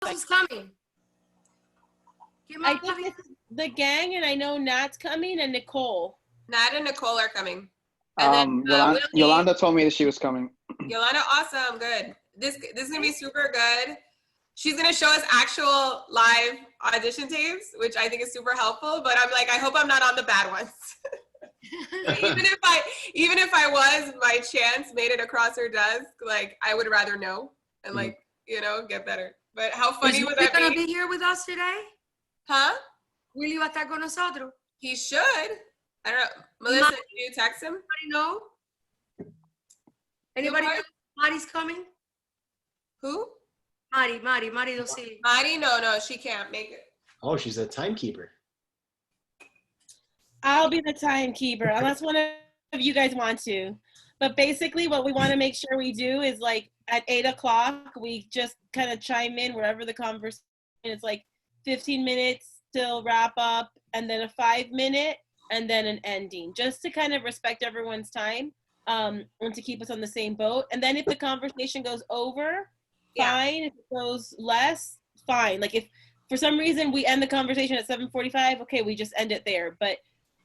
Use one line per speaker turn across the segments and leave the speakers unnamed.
else is coming?
I think it's the gang, and I know Nat's coming, and Nicole.
Nat and Nicole are coming. And then
Yolanda told me that she was coming.
Yolanda, awesome, good. This is gonna be super good. She's gonna show us actual live audition tapes, which I think is super helpful. But I'm like, I hope I'm not on the bad ones. even if I was, by chance, made it across her desk, like I would rather know and like get better. But how funny would that be?
Gonna be here with us today?
Huh?
Will you estar con nosotros?
He should. I don't know. Melissa, did you text him?
Anybody know? Anybody know Mari's coming?
Who?
Mari Dosili.
Mari, no, she can't make it.
Oh, she's a timekeeper.
I'll be the timekeeper, unless one of you guys want to. But basically, what we want to make sure we do is like at 8:00, we just kind of chime in wherever the conversation is, like 15 minutes till wrap up, and then a 5-minute, and then an ending, just to kind of respect everyone's time, and to keep us on the same boat. And then if the conversation goes over, fine. If it goes less, fine. Like if for some reason we end the conversation at 7:45, okay, we just end it there. But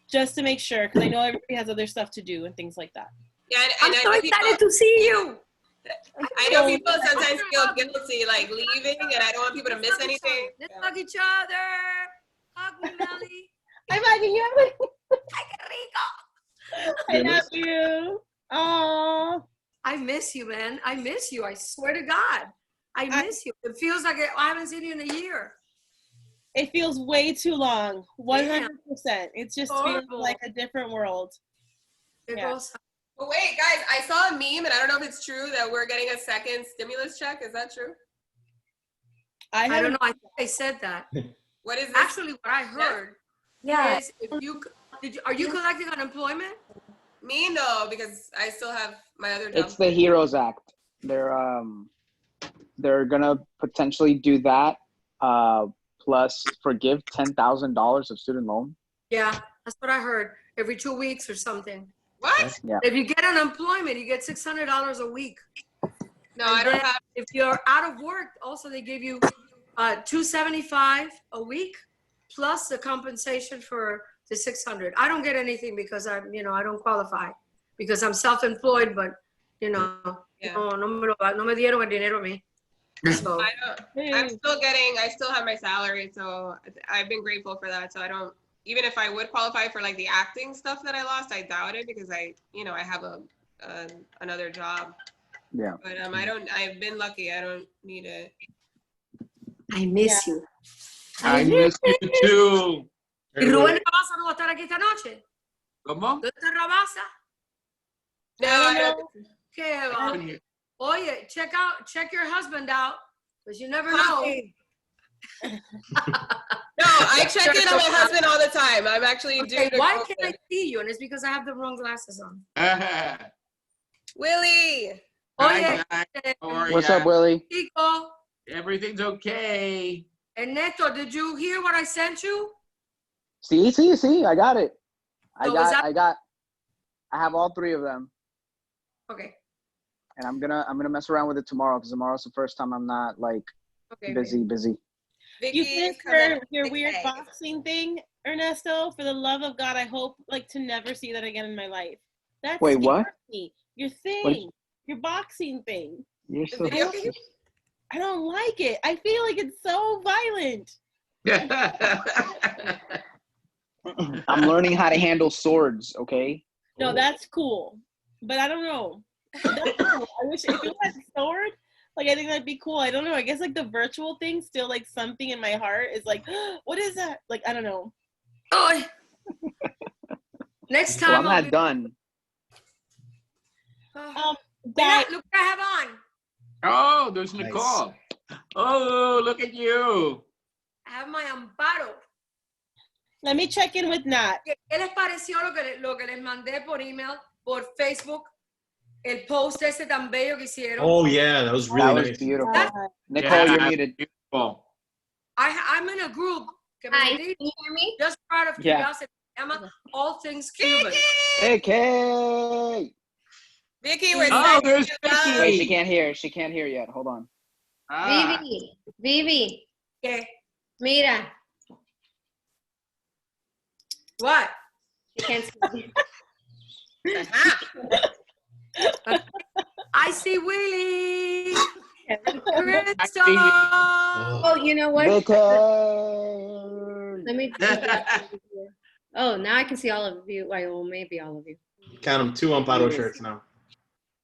just to make sure, because I know everybody has other stuff to do and things like that.
Yeah, and
I'm so excited to see you.
I know people sometimes feel guilty, like leaving, and I don't want people to miss anything.
Let's hug each other. Hug me, Melly.
I'm hugging you.
Ay, qué rico.
I love you. Oh,
I miss you, man. I miss you. I swear to God. I miss you. It feels like I haven't seen you in a year.
it feels way too long. 100%. It just feels like a different world. Yeah.
But wait, guys, I saw a meme, and I don't know if it's true, that we're getting a second stimulus check. Is that true?
I don't know. I think they said that.
What is this?
Actually, what I heard is are you collecting unemployment?
Me, no, because I still have my other job.
It's the HEROES Act. They're gonna potentially do that, plus forgive $10,000 of student loan.
Yeah, that's what I heard. Every 2 weeks or something.
What?
Yeah.
If you get unemployment, you get $600 a week.
No, I don't have.
If you're out of work, also they give you $275 a week plus the compensation for the $600. I don't get anything because I don't qualify because I'm self-employed, but no me dieron el dinero a mí. So,
I still have my salary, so I've been grateful for that. So I don't, even if I would qualify for like the acting stuff that I lost, I doubt it because I have another job.
Yeah.
But I've been lucky. I don't need it.
I miss you.
I miss you too.
¿Y Rubén Rabasa no va a estar aquí esta noche?
¿Cómo?
¿Dónde está Rabasa?
No, I don't.
¿Qué va? Oye, check your husband out, because you never know.
No, I check in on my husband all the time. I'm actually due to
why can't I see you? And it's because I have the wrong glasses on.
Willie.
Oye,
What's up, Willie?
Chico.
Everything's okay.
Ernesto, did you hear what I sent you?
See, I got it.
So
I have all 3 of them.
Okay.
And I'm gonna mess around with it tomorrow because tomorrow's the first time I'm not like busy.
Vicky,
You finished your weird boxing thing, Ernesto? For the love of God, I hope to never see that again in my life. That's
Wait, what?
Me. Your thing, your boxing thing.
You're so
I don't like it. I feel like it's so violent.
I'm learning how to handle swords, okay?
No, that's cool. But I don't know. That's cool. I wish if it was a sword, I think that'd be cool. I don't know. I guess the virtual thing still something in my heart is what is that? I don't know.
Oh. Next time.
Well, I'm not done.
Look what I have on.
Oh, there's Nicole. Nice. Oh, look at you.
I have my amparo.
Let me check in with Nat.
¿Qué les pareció lo que les mandé por email, por Facebook? El post ese tan bello que hicieron.
Oh, yeah, that was really nice.
Beautiful. Nicole, you're muted.
Beautiful.
I'm in a group.
Hi, can you hear me?
Just out of curiosity. Emma, all things Cuban.
Hey, Kay!
Vicky, we're
there's Vicky.
Wait, she can't hear. She can't hear yet. Hold on.
Ah,
Vivi,
Okay.
mira.
What?
I can't see.
I see Willie.
I
Crystal.
see you.
Oh, you know what?
Vicky!
Let me. Oh, now I can see all of you. Well, maybe all of you.
Count them, 2 Amparo shirts now.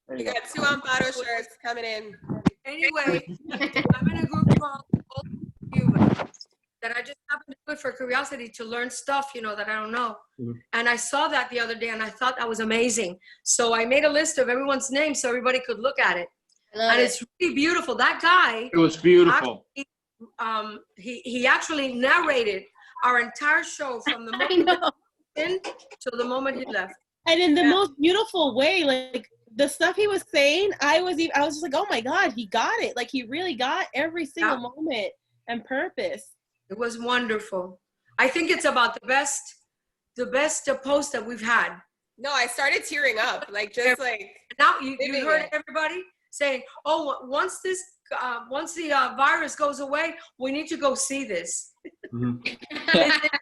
There
We
you go.
got 2 Amparo shirts coming in.
Anyway, I'm in a group called Bulls and Piranhas that I just happened to do it for curiosity to learn stuff, that I don't know.
Mhm.
And I saw that the other day and I thought that was amazing. So I made a list of everyone's names so everybody could look at it.
I love
And
it.
it's really beautiful. That guy,
It was beautiful.
he actually narrated our entire show from the
I
moment
know.
in till the moment he left.
And in the
Yeah.
most beautiful way, like the stuff he was saying, I was just like, oh my God, he got it. Like he really got every single moment and purpose.
It was wonderful. I think it's about the best post that we've had.
No, I started tearing up. Like, just like,
Now you
Living
heard
it.
everybody saying, "Oh, once the virus goes away, we need to go see this."
Mhm.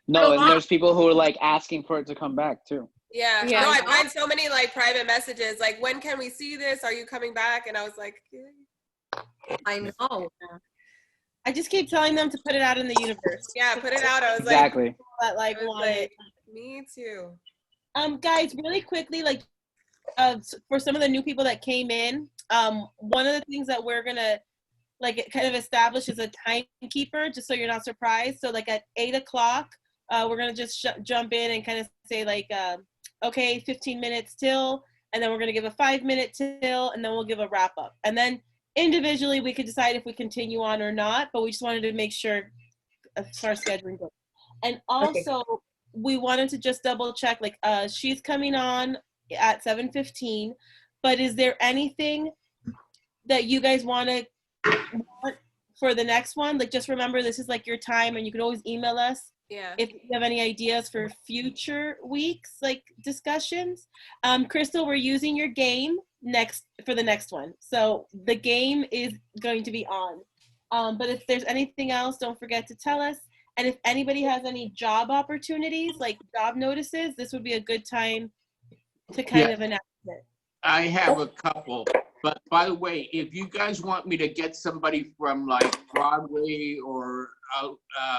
No, and there's people who are like asking for it to come back too.
yeah.
Yeah.
No, I find so many like private messages, like, when can we see this? Are you coming back? And I was like,
I know.
I just keep telling them to put it out in the universe.
yeah, put it out. I was
Exactly.
That
like,
like want it.
me too.
Guys, really quickly, like for some of the new people that came in, one of the things that we're gonna like kind of establish is a timekeeper, just so you're not surprised. So like at 8 o'clock, we're gonna just jump in and kind of say like, okay, 15 minutes till, and then we're gonna give a 5-minute till, and then we'll give a wrap up, and then individually we could decide if we continue on or not. But we just wanted to make sure as far as scheduling goes. And also, we wanted to just double check, like, she's coming on at 7:15, but is there anything that you guys want for the next one? Like, just remember, this is like your time, and you can always email us
Yeah.
if you have any ideas for future weeks, like discussions. Crystal, we're using your game for the next one. So the game is going to be on. But if there's anything else, don't forget to tell us. And if anybody has any job opportunities, like job notices, this would be a good time to kind of announce it.
I have a couple. But by the way, if you guys want me to get somebody from like Broadway or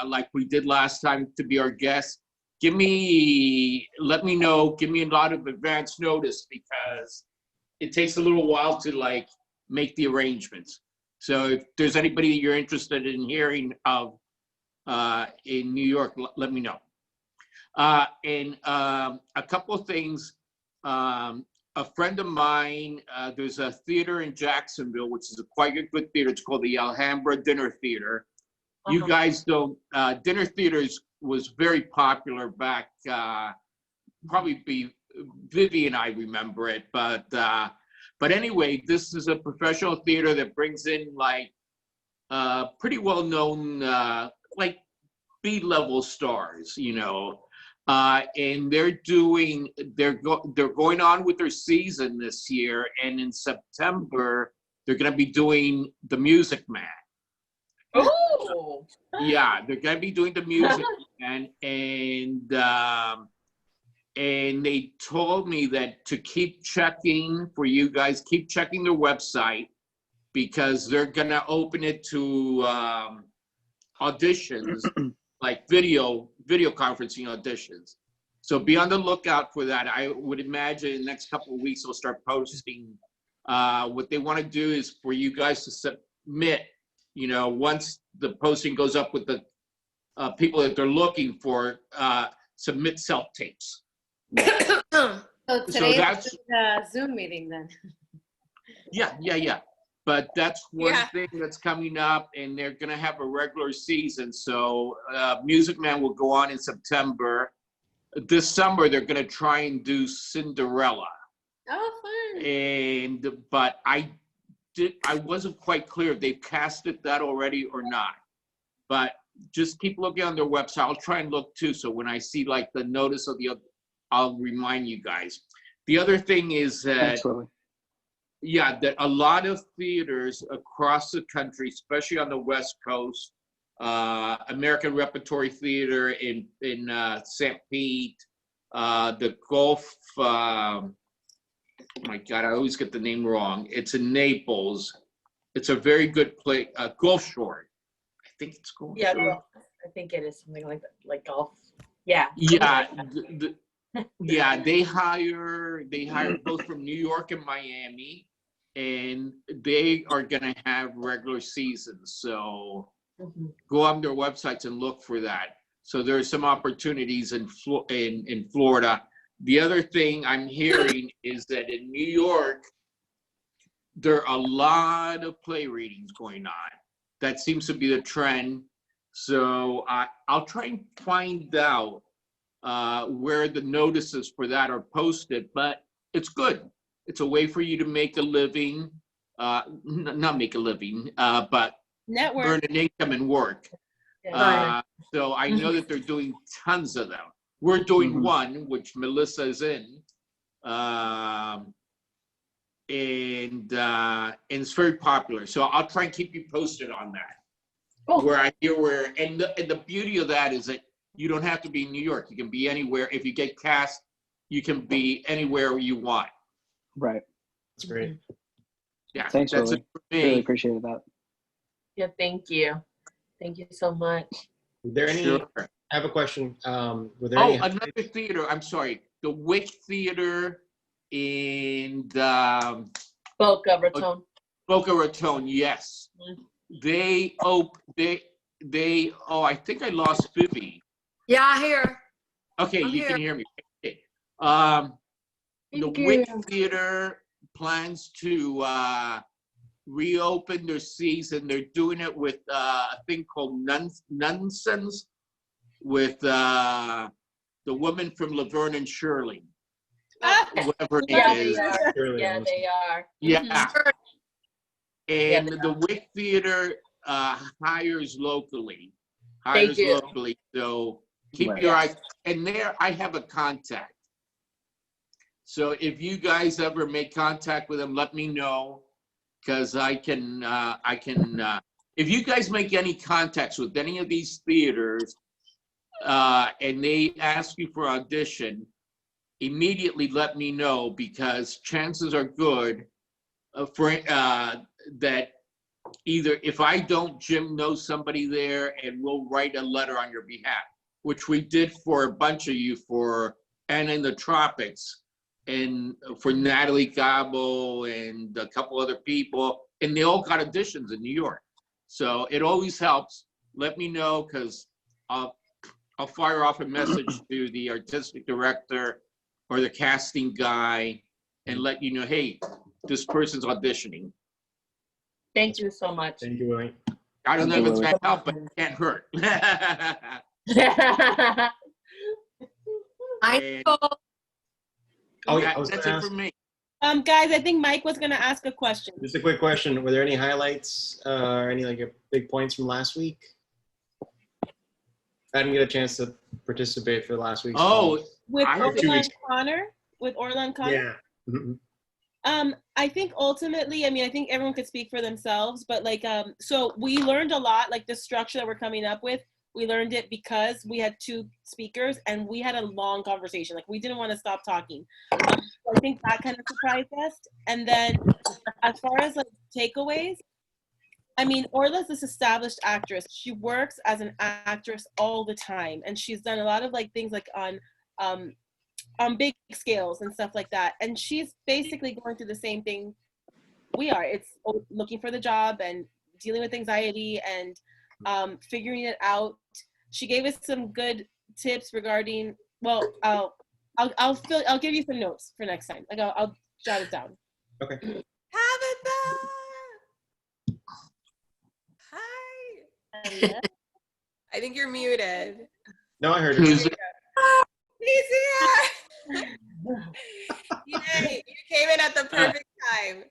like we did last time to be our guest, let me know, give me a lot of advance notice, because it takes a little while to like make the arrangements. So if there's anybody that you're interested in hearing of in New York, let me know. And a couple of things. A friend of mine, there's a theater in Jacksonville, which is quite a good theater. It's called the Alhambra Dinner Theater. You guys don't, dinner theaters was very popular back, probably Vivi and I remember it, but anyway, this is a professional theater that brings in like pretty well-known, like B-level stars, and they're going on with their season this year, and in September they're going to be doing The Music Man.
Oh.
Yeah, they're going to be doing The Music Man, and they told me that to keep checking for you guys, keep checking their website, because they're going to open it to auditions, like video conferencing auditions. So be on the lookout for that. I would imagine in the next couple of weeks they'll start posting. What they want to do is for you guys to submit, once the posting goes up with the people that they're looking for, submit self-tapes.
So today
that's-
is the Zoom meeting then.
Yeah. But that's one
Yeah.
thing that's coming up, and they're going to have a regular season. So Music Man will go on in September. This summer, they're going to try and do Cinderella.
Oh, fun.
But I wasn't quite clear if they've casted that already or not. But just keep looking on their website. I'll try and look too. So when I see like the notice of I'll remind you guys. The other thing is that
Thanks, Willie.
yeah, that a lot of theaters across the country, especially on the West Coast, American Repertory Theater in St. Pete, the Gulf. Oh my God, I always get the name wrong. It's in Naples. It's a very good place. Gulf Shore. I think it's Gulf
Yeah,
Shore.
well, I think it is something like that, like golf. Yeah.
Yeah, yeah. They hire both from New York and Miami, and they are gonna have regular seasons. So go on their websites and look for that. So there are some opportunities in Florida. The other thing I'm hearing is that in New York, there are a lot of play readings going on. That seems to be the trend. So I'll try and find out where the notices for that are posted, but it's good. It's a way for you to make a living, not make a living, but
Network.
earn an income and work. So I know that they're doing tons of them. We're doing one, which Melissa is in, and it's very popular. So I'll try and keep you posted on that. Where I hear and the beauty of that is that you don't have to be in New York. You can be anywhere. If you get cast, you can be anywhere you want.
Right.
That's great.
Yeah.
Thanks,
that's
Willie.
it for me.
Really appreciated that.
Yeah, thank you. Thank you so much.
Were there any?
Sure.
I have a question. Were there any?
Another theater. I'm sorry. The Wick Theater in
Boca Raton.
Boca Raton. Yes. They I think I lost Phoebe.
Yeah, I hear.
Okay,
I'm
you
here.
can hear me. Okay. The
Thank
Wick
you.
Theater plans to reopen their season. They're doing it with a thing called Nonsense with the woman from Laverne and Shirley. Whatever
Yeah,
it
they
is.
are.
Shirley
Yeah,
Wilson.
they are.
Yeah. And
they
the Wick Theater hires locally.
They do.
So keep
Right.
your eyes. And there I have a contact. So if you guys ever make contact with them, let me know. Because I can, if you guys make any contacts with any of these theaters and they ask you for audition, immediately let me know, because chances are good that either if I don't, Jim knows somebody there and we'll write a letter on your behalf, which we did for a bunch of you for Anna in the Tropics and for Natalie Gabo and a couple other people, and they all got auditions in New York. So it always helps. Let me know, because I'll fire off a message to the artistic director or the casting guy and let you know, hey, this person's auditioning.
Thank you so much.
Thank you, Willie.
I don't know if it's
Absolutely.
gonna help, but it can't hurt.
I know.
Oh,
Yeah,
I was
that's
gonna
it for
ask,
me.
Guys, I think Mike was gonna ask a question.
just a quick question. Were there any highlights or any big points from last week? I didn't get a chance to participate for last week's.
Oh,
call.
With
I think-
2
Orlan
weeks.
Connor? With Orlan Connor?
Yeah. Mhm.
I think ultimately, I mean, I think everyone could speak for themselves, but like, so we learned a lot, like the structure that we're coming up with. We learned it because we had 2 speakers and we had a long conversation. Like we didn't want to stop talking. So I think that kind of surprised us. And then as far as like takeaways, I mean, Orla's this established actress. She works as an actress all the time. And she's done a lot of like things like on big scales and stuff like that. And she's basically going through the same thing we are. It's looking for the job and dealing with anxiety and figuring it out. She gave us some good tips regarding, well, I'll give you some notes for next time. Like I'll jot it down.
Okay.
Tabitha! Hi. I think you're muted.
No, I heard it.
Who's-
He's here! Yay, you came in at the perfect time.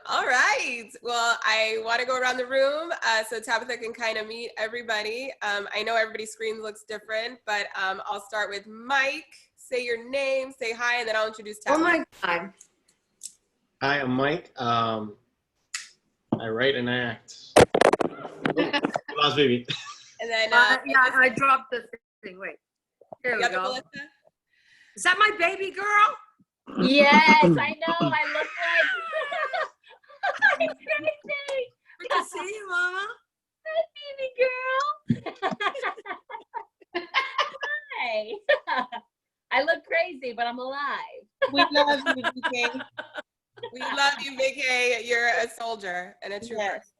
All right. Well, I want to go around the room so Tabitha can kind of meet everybody. I know everybody's screen looks different, but I'll start with Mike. say your name, say hi, and then I'll introduce
Oh
Tabitha.
my God.
Hi, I'm Mike. I write and act. Oh, lost baby.
And then
Yeah, I dropped the thing. Wait. Here
you
we
got the
go.
Melissa?
Is that my baby girl?
Yes, I know. I look like. It's crazy.
Good to see you, Mama.
Baby girl. Hi. I look crazy, but I'm alive.
We love you, DK.
We love you, Big K. You're a soldier and a trooper.
Yes.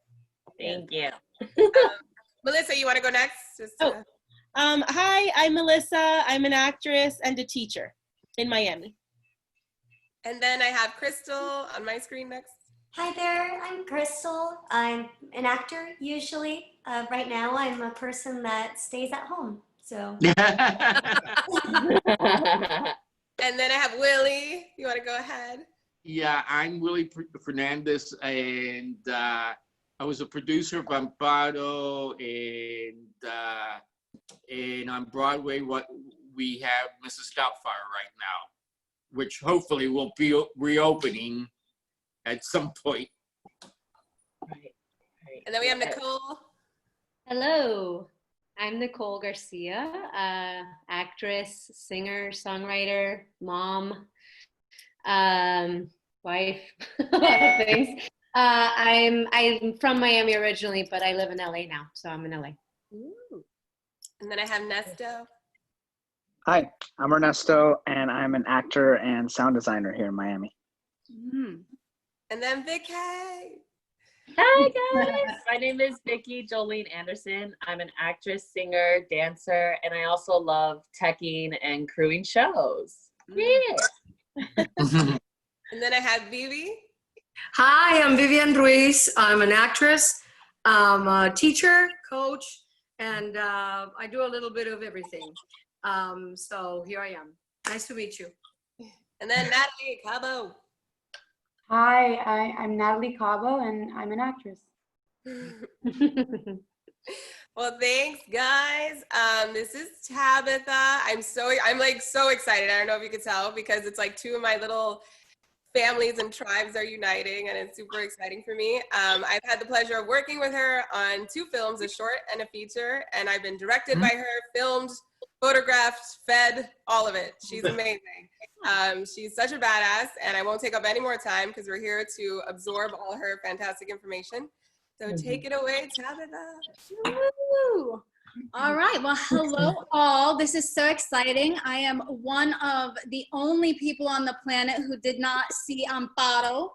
Thank you.
Melissa, you want to go next?
Hi, I'm Melissa. I'm an actress and a teacher in Miami.
And then I have Crystal on my screen next.
Hi there, I'm Crystal. I'm an actor usually. Right now, I'm a person that stays at home. So.
And then I have Willie. You want to go ahead?
Yeah, I'm Willie Fernandez, and I was a producer of Amparo, and on Broadway, what we have Mrs. Doubtfire right now, which hopefully will be reopening at some point.
Right.
And then we have Nicole.
Hello, I'm Nicole Garcia, actress, singer, songwriter, mom, wife, a lot of things. I'm from Miami originally, but I live in LA now, so I'm in LA.
Ooh. And then I have Nesto.
Hi, I'm Ernesto, and I'm an actor and sound designer here in Miami.
Mm.
And then Vic K.
Hi guys, my name is Vicki Jolene Anderson. I'm an actress, singer, dancer, and I also love teching and crewing shows. Yeah.
And then I have Vivi.
Hi, I'm Vivian Ruiz. I'm an actress, I'm a teacher, coach, and I do a little bit of everything. So here I am. Nice to meet you.
And then Natalie Cabo.
Hi, I'm Natalie Cabo, and I'm an actress.
Well, thanks, guys. This is Tabitha. I'm like so excited. I don't know if you could tell because it's like two of my little families and tribes are uniting, and it's super exciting for me. I've had the pleasure of working with her on 2 films, a short and a feature, and I've been directed by her, filmed, photographed, fed, all of it. She's amazing. She's such a badass, and I won't take up any more time because we're here to absorb all her fantastic information. So take it away, Tabitha.
Woo! All right. Well, hello all. This is so exciting. I am one of the only people on the planet who did not see Amparo.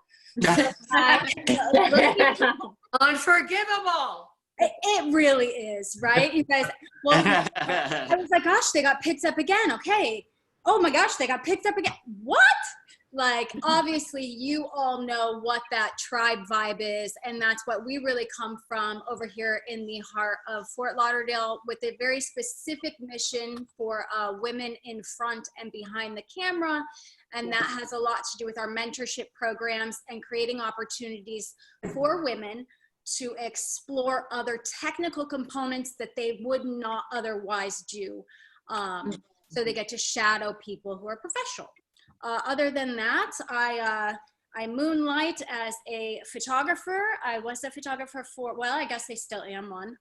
Unforgivable.
It really is, right? You guys, well, I was like, gosh, they got picked up again. Okay. Oh my gosh, they got picked up again. What? Like, obviously, you all know what that tribe vibe is, and that's what we really come from over here in the heart of Fort Lauderdale with a very specific mission for women in front and behind the camera, and that has a lot to do with our mentorship programs and creating opportunities for women to explore other technical components that they would not otherwise do. So they get to shadow people who are professional. Other than that, I moonlight as a photographer. I was a photographer for, well, I guess I still am one,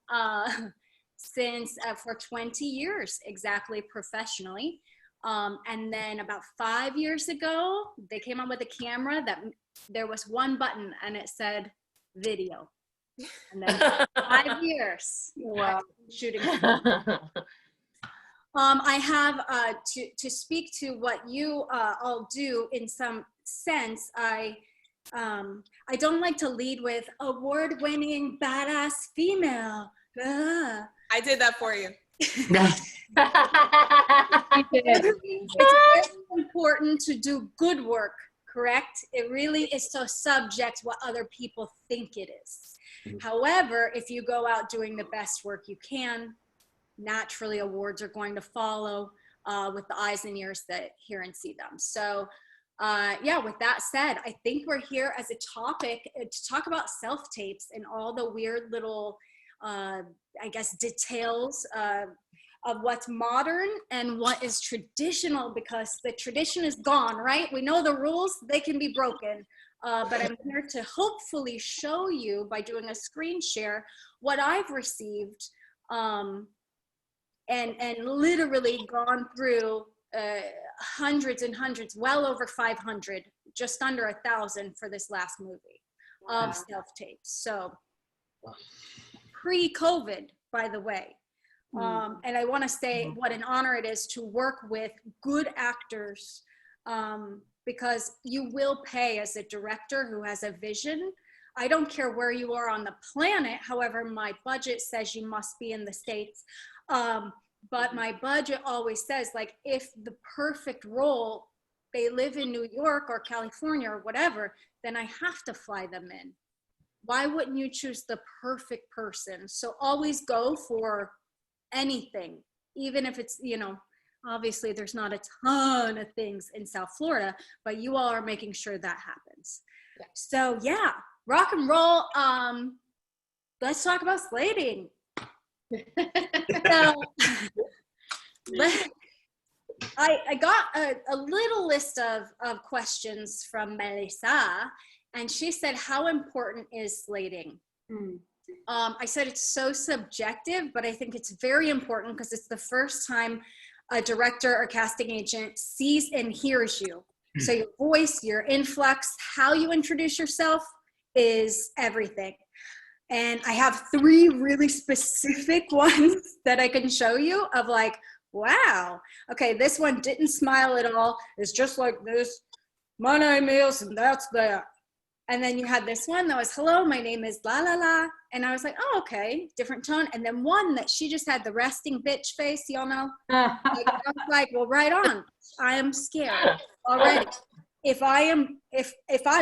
since for 20 years, exactly professionally. And then about 5 years ago, they came out with a camera that there was one button and it said video. And then 5 years, wow, shooting. I have to speak to what you all do in some sense. I don't like to lead with award-winning badass female.
I did that for you.
It's very important to do good work, correct? It really is so subject what other people think it is. However, if you go out doing the best work you can, naturally awards are going to follow with the eyes and ears that hear and see them. So yeah, with that said, I think we're here as a topic to talk about self-tapes and all the weird little, I guess, details of what's modern and what is traditional, because the tradition is gone, right? We know the rules, they can be broken. But I'm here to hopefully show you by doing a screen share what I've received, and literally gone through hundreds and hundreds, well over 500, just under 1,000 for this last movie of self-tapes. So pre-COVID, by the way. And I want to say what an honor it is to work with good actors, because you will pay as a director who has a vision. I don't care where you are on the planet. However, my budget says you must be in the States. But my budget always says, like, if the perfect role, they live in New York or California or whatever, then I have to fly them in. Why wouldn't you choose the perfect person? So always go for anything, even if it's, you know, obviously there's not a ton of things in South Florida, but you all are making sure that happens. So yeah, rock and roll. Let's talk about slating. So I got a little list of questions from Melissa, and she said, how important is slating? I said it's so subjective, but I think it's very important because it's the first time a director or casting agent sees and hears you. So your voice, your influx, how you introduce yourself is everything. And I have 3 really specific ones that I can show you of like, wow, okay, this one didn't smile at all. It's just like this. My name is, and that's that. And then you had this one that was, hello, my name is la la la. And I was like, oh, okay, different tone. And then one that she just had the resting bitch face, y'all know? Like, I was like, well, right on. I am scared already. If I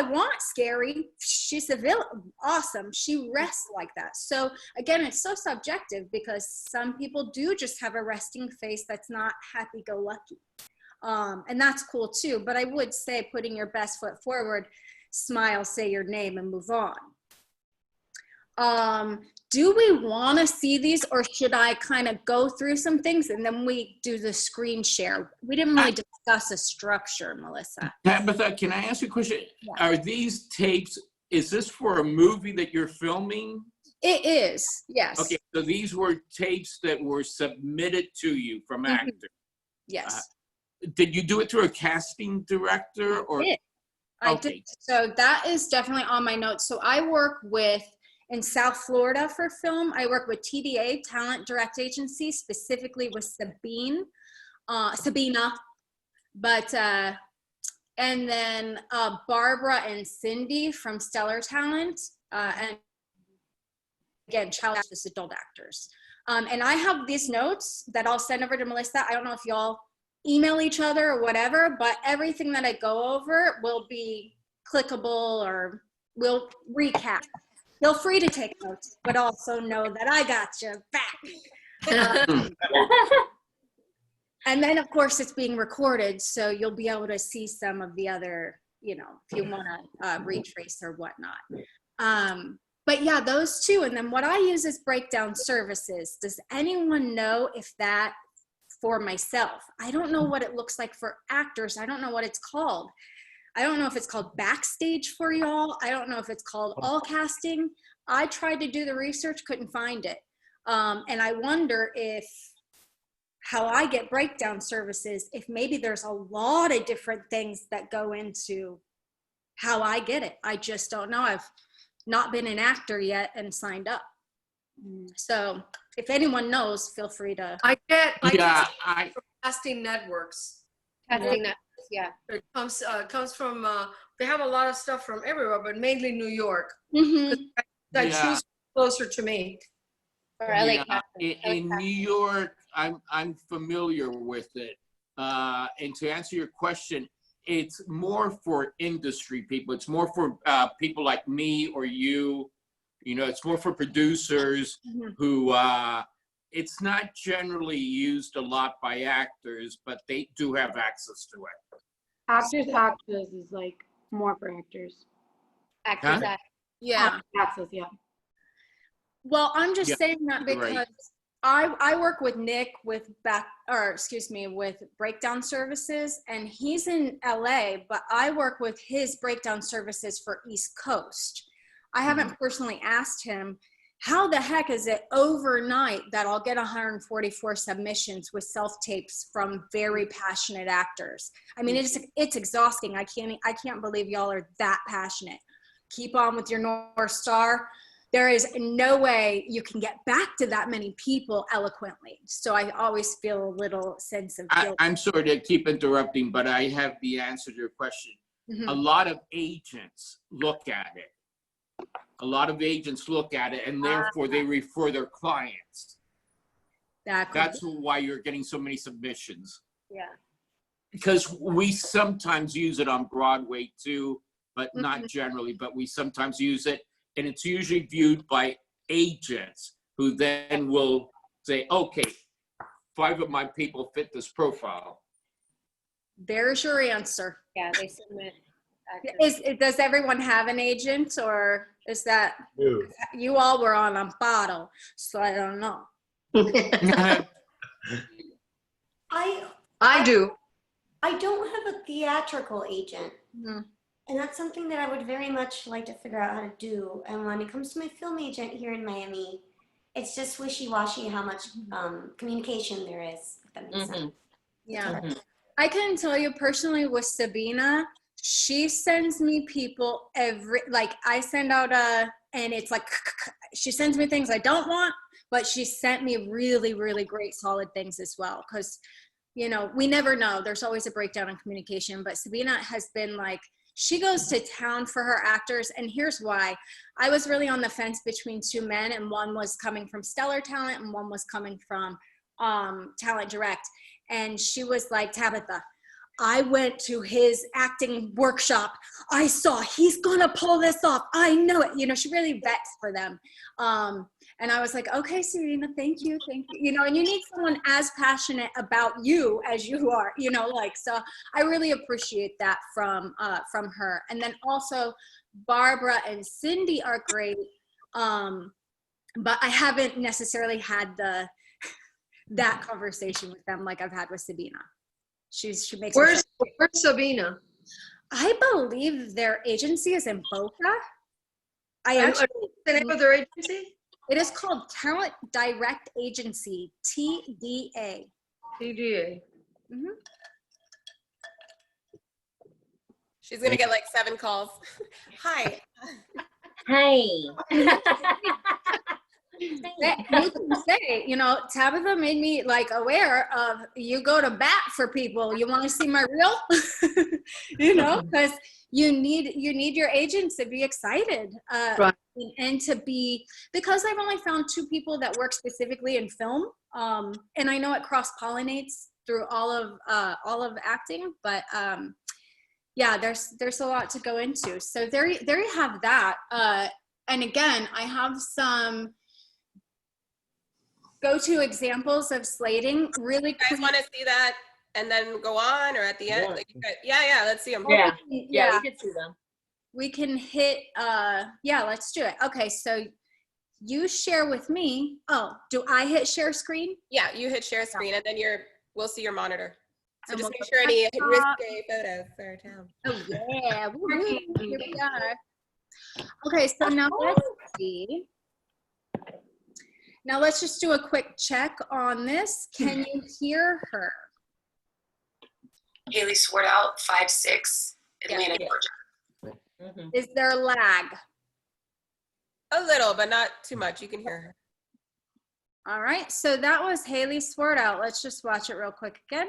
want scary, she's a villain. Awesome. She rests like that. So again, it's so subjective because some people do just have a resting face that's not happy-go-lucky. And that's cool too. But I would say putting your best foot forward, smile, say your name, and move on. Do we want to see these, or should I kind of go through some things and then we do the screen share? We didn't really discuss a structure, Melissa.
Tabitha, can I ask you a question? Yeah. Are these tapes, is this for a movie that you're filming?
It is, yes.
Okay, so these were tapes that were submitted to you from actors.
Yes.
Did you do it through a casting director? Or?
I did. So that is definitely on my notes. So I work with, in South Florida for film, I work with TDA, Talent Direct Agency, specifically with Sabina, but, and then Barbara and Cindy from Stellar Talent, and again, child actors, adult actors. And I have these notes that I'll send over to Melissa. I don't know if y'all email each other or whatever, but everything that I go over will be clickable or we'll recap. Feel free to take notes, but also know that I got your back. And then, of course, it's being recorded, so you'll be able to see some of the other, you know, if you want to retrace or whatnot. But yeah, those 2. And then what I use is breakdown services. Does anyone know if that, for myself, I don't know what it looks like for actors. I don't know what it's called. I don't know if it's called backstage for y'all. I don't know if it's called all casting. I tried to do the research, couldn't find it. And I wonder if how I get breakdown services, if maybe there's a lot of different things that go into how I get it. I just don't know. I've not been an actor yet and signed up. So if anyone knows, feel free to.
I get casting networks.
Casting networks. Yeah,
it comes from. They have a lot of stuff from everywhere, but mainly New York. I choose closer to me.
Or LA.
In New York, I'm familiar with it. And to answer your question, it's more for industry people. It's more for people like me or you. You know, it's more for producers who. It's not generally used a lot by actors, but they do have access to it.
Actors is like more for actors.
Yeah.
Access, yeah.
Well, I'm just saying that because I work with Nick with with breakdown services, and he's in LA, but I work with his breakdown services for East Coast. I haven't personally asked him, how the heck is it overnight that I'll get 144 submissions with self-tapes from very passionate actors? I mean, it's exhausting. I can't believe y'all are that passionate. Keep on with your North Star. There is no way you can get back to that many people eloquently. So I always feel a little sense of guilt.
I'm sorry to keep interrupting, but I have the answer to your question.
Mhm.
A lot of agents look at it. And therefore they refer their clients. That's why you're getting so many submissions.
Yeah.
Because we sometimes use it on Broadway too, but not generally, but we sometimes use it. And it's usually viewed by agents who then will say, okay, 5 of my people fit this profile.
There's your answer.
Yeah, they submit.
Does everyone have an agent, or is that
No.
you all were on Amparo? So I don't know.
I do.
I don't have a theatrical agent.
Mhm.
And that's something that I would very much like to figure out how to do. And when it comes to my film agent here in Miami, it's just wishy-washy how much communication there is, if that makes sense.
Yeah. I can tell you personally with Sabina, she sends me people I send out and it's like, she sends me things I don't want, but she sent me really, really great solid things as well. Cause we never know. There's always a breakdown in communication, but Sabina has been like, she goes to town for her actors. And here's why. I was really on the fence between 2 men, and one was coming from Stellar Talent and one was coming from Talent Direct. And she was like, Tabitha, I went to his acting workshop. I saw he's gonna pull this off. I know it. She really vets for them. And I was like, okay, Serena, thank you. And you need someone as passionate about you as you are, so I really appreciate that from her. And then also Barbara and Cindy are great. But I haven't necessarily had that conversation with them like I've had with Sabina. She makes.
Where's Sabina?
I believe their agency is in Boca.
What's the name of their agency?
It is called Talent Direct Agency, TDA.
TDA.
Mm-hmm.
She's gonna get like 7 calls. Hi.
Hey.
You can say, Tabitha made me aware of, you go to bat for people. You want to see my reel? Because you need your agents to be excited,
right.
and to be, because I've only found 2 people that work specifically in film, and I know it cross-pollinates through all of acting, but yeah, there's a lot to go into. So there you have that. And again, I have some go-to examples of slating. Really,
you guys want to see that and then go on, or at the end? Yeah, let's see them.
Yeah, we can see them.
We can hit. Yeah, let's do it. Okay, so you share with me. Oh, do I hit share screen?
Yeah, you hit share screen, and then we'll see your monitor. So
And
just
we'll
make sure any risque photos for our town.
Oh yeah, woo-hoo. Here we are. Okay, so now let's see. Now let's just do a quick check on this. Can you hear her?
Haley Swartout, 5'6", Atlanta, Georgia.
Is there lag?
A little, but not too much. You can hear her.
All right, so that was Haley Swartout. Let's just watch it real quick again.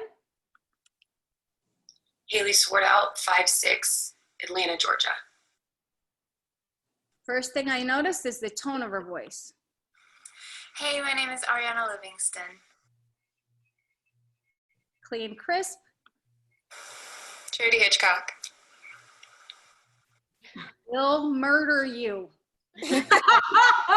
Haley Swartout, 5'6", Atlanta, Georgia.
First thing I noticed is the tone of her voice.
Hey, my name is Ariana Livingston.
Clean, crisp.
Charity Hitchcock.
We'll murder you. Oh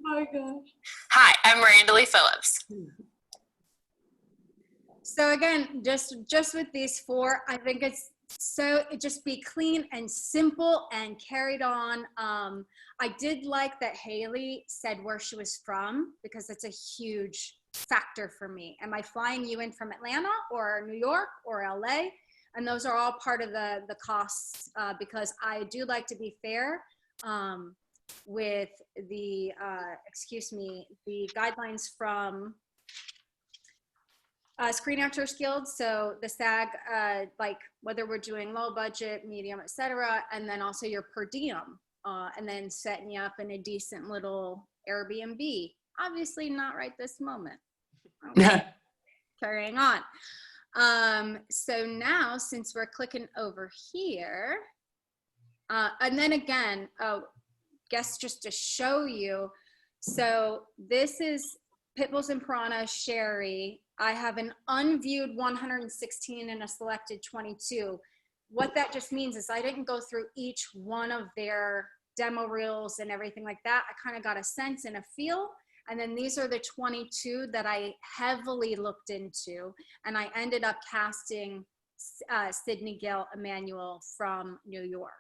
my gosh.
Hi, I'm Randall Phillips.
So again, just with these 4, I think it's So it just be clean and simple and carried on. I did like that Haley said where she was from, because it's a huge factor for me. Am I flying you in from Atlanta or New York or LA? And those are all part of the costs, because I do like to be fair with the, the guidelines from Screen Actors Guild. So the SAG, like whether we're doing low budget, medium, etc., and then also your per diem, and then setting you up in a decent little Airbnb. Obviously not right this moment. Okay. Carrying on. So now, since we're clicking over here, and then again, guess just to show you, so this is Bulls and Piranhas Sherry. I have an unviewed 116 and a selected 22. What that just means is I didn't go through each one of their demo reels and everything like that. I kind of got a sense and a feel. And then these are the 22 that I heavily looked into. And I ended up casting Sydney Gale Emanuel from New York.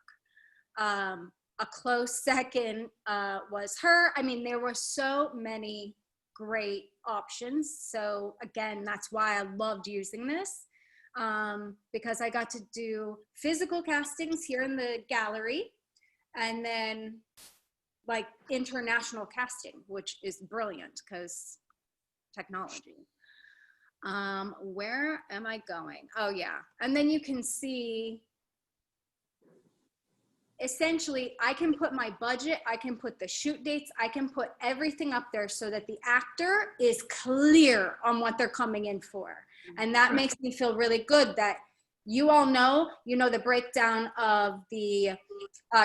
A close second was her. I mean, there were so many great options. So again, that's why I loved using this, because I got to do physical castings here in the gallery, and then like international casting, which is brilliant because technology. Where am I going? Oh yeah. And then you can see, essentially, I can put my budget, I can put the shoot dates, I can put everything up there so that the actor is clear on what they're coming in for. And that makes me feel really good that you all know, the breakdown of the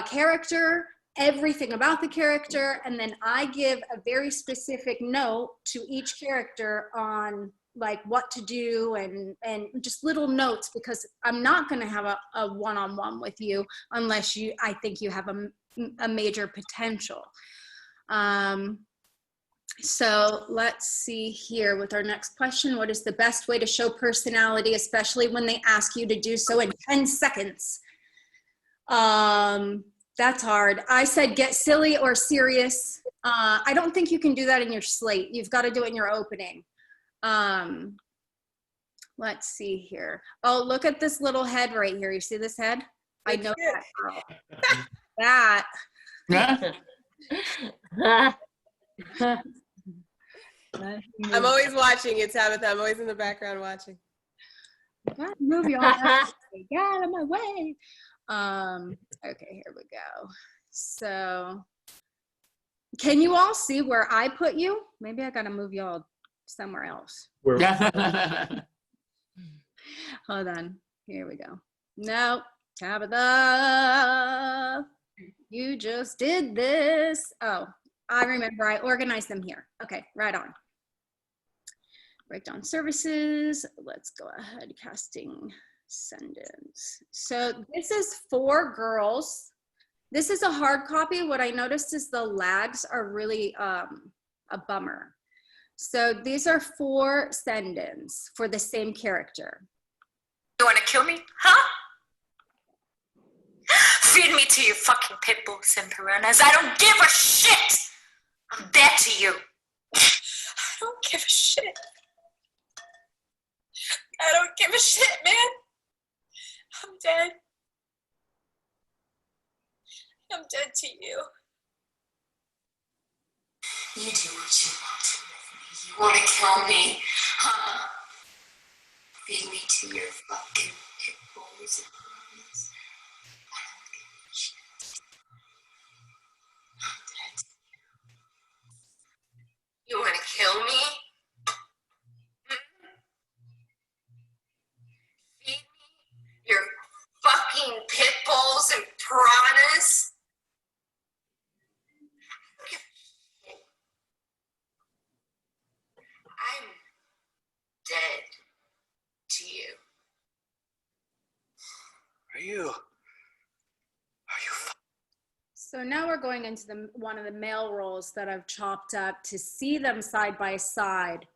character, everything about the character, and then I give a very specific note to each character on like what to do and just little notes, because I'm not going to have a one-on-one with you unless I think you have a major potential. So let's see here with our next question. What is the best way to show personality, especially when they ask you to do so in 10 seconds? That's hard. I said get silly or serious. I don't think you can do that in your slate. You've got to do it in your opening. Let's see here. Oh, look at this little head right here. You see this head? I know that girl. That.
I'm always watching it, Tabitha. I'm always in the background watching.
Move your arm. Get out of my way. Okay, here we go. So can you all see where I put you? Maybe I gotta move y'all somewhere else. Hold on, here we go. No, Tabitha, you just did this. Oh, I remember, I organized them here. Okay, right on. Breakdown services, let's go ahead, casting send-ins. So this is 4 girls. This is a hard copy. What I noticed is the lags are really a bummer. So these are 4 send-ins for the same character.
You wanna kill me, huh? Feed me to your fucking pit bulls and piranhas. I don't give a shit! I'm dead to you. I don't give a shit. I don't give a shit, man. I'm dead. I'm dead to you. You do what you want to with me. You wanna kill me, huh? Feed me to your fucking pit bulls and piranhas. I don't give a shit. I'm dead to you. You wanna kill me? Feed me your fucking pit bulls and piranhas? I'm dead to you.
Are you?
So now we're going into one of the male roles that I've chopped up to see them side by side.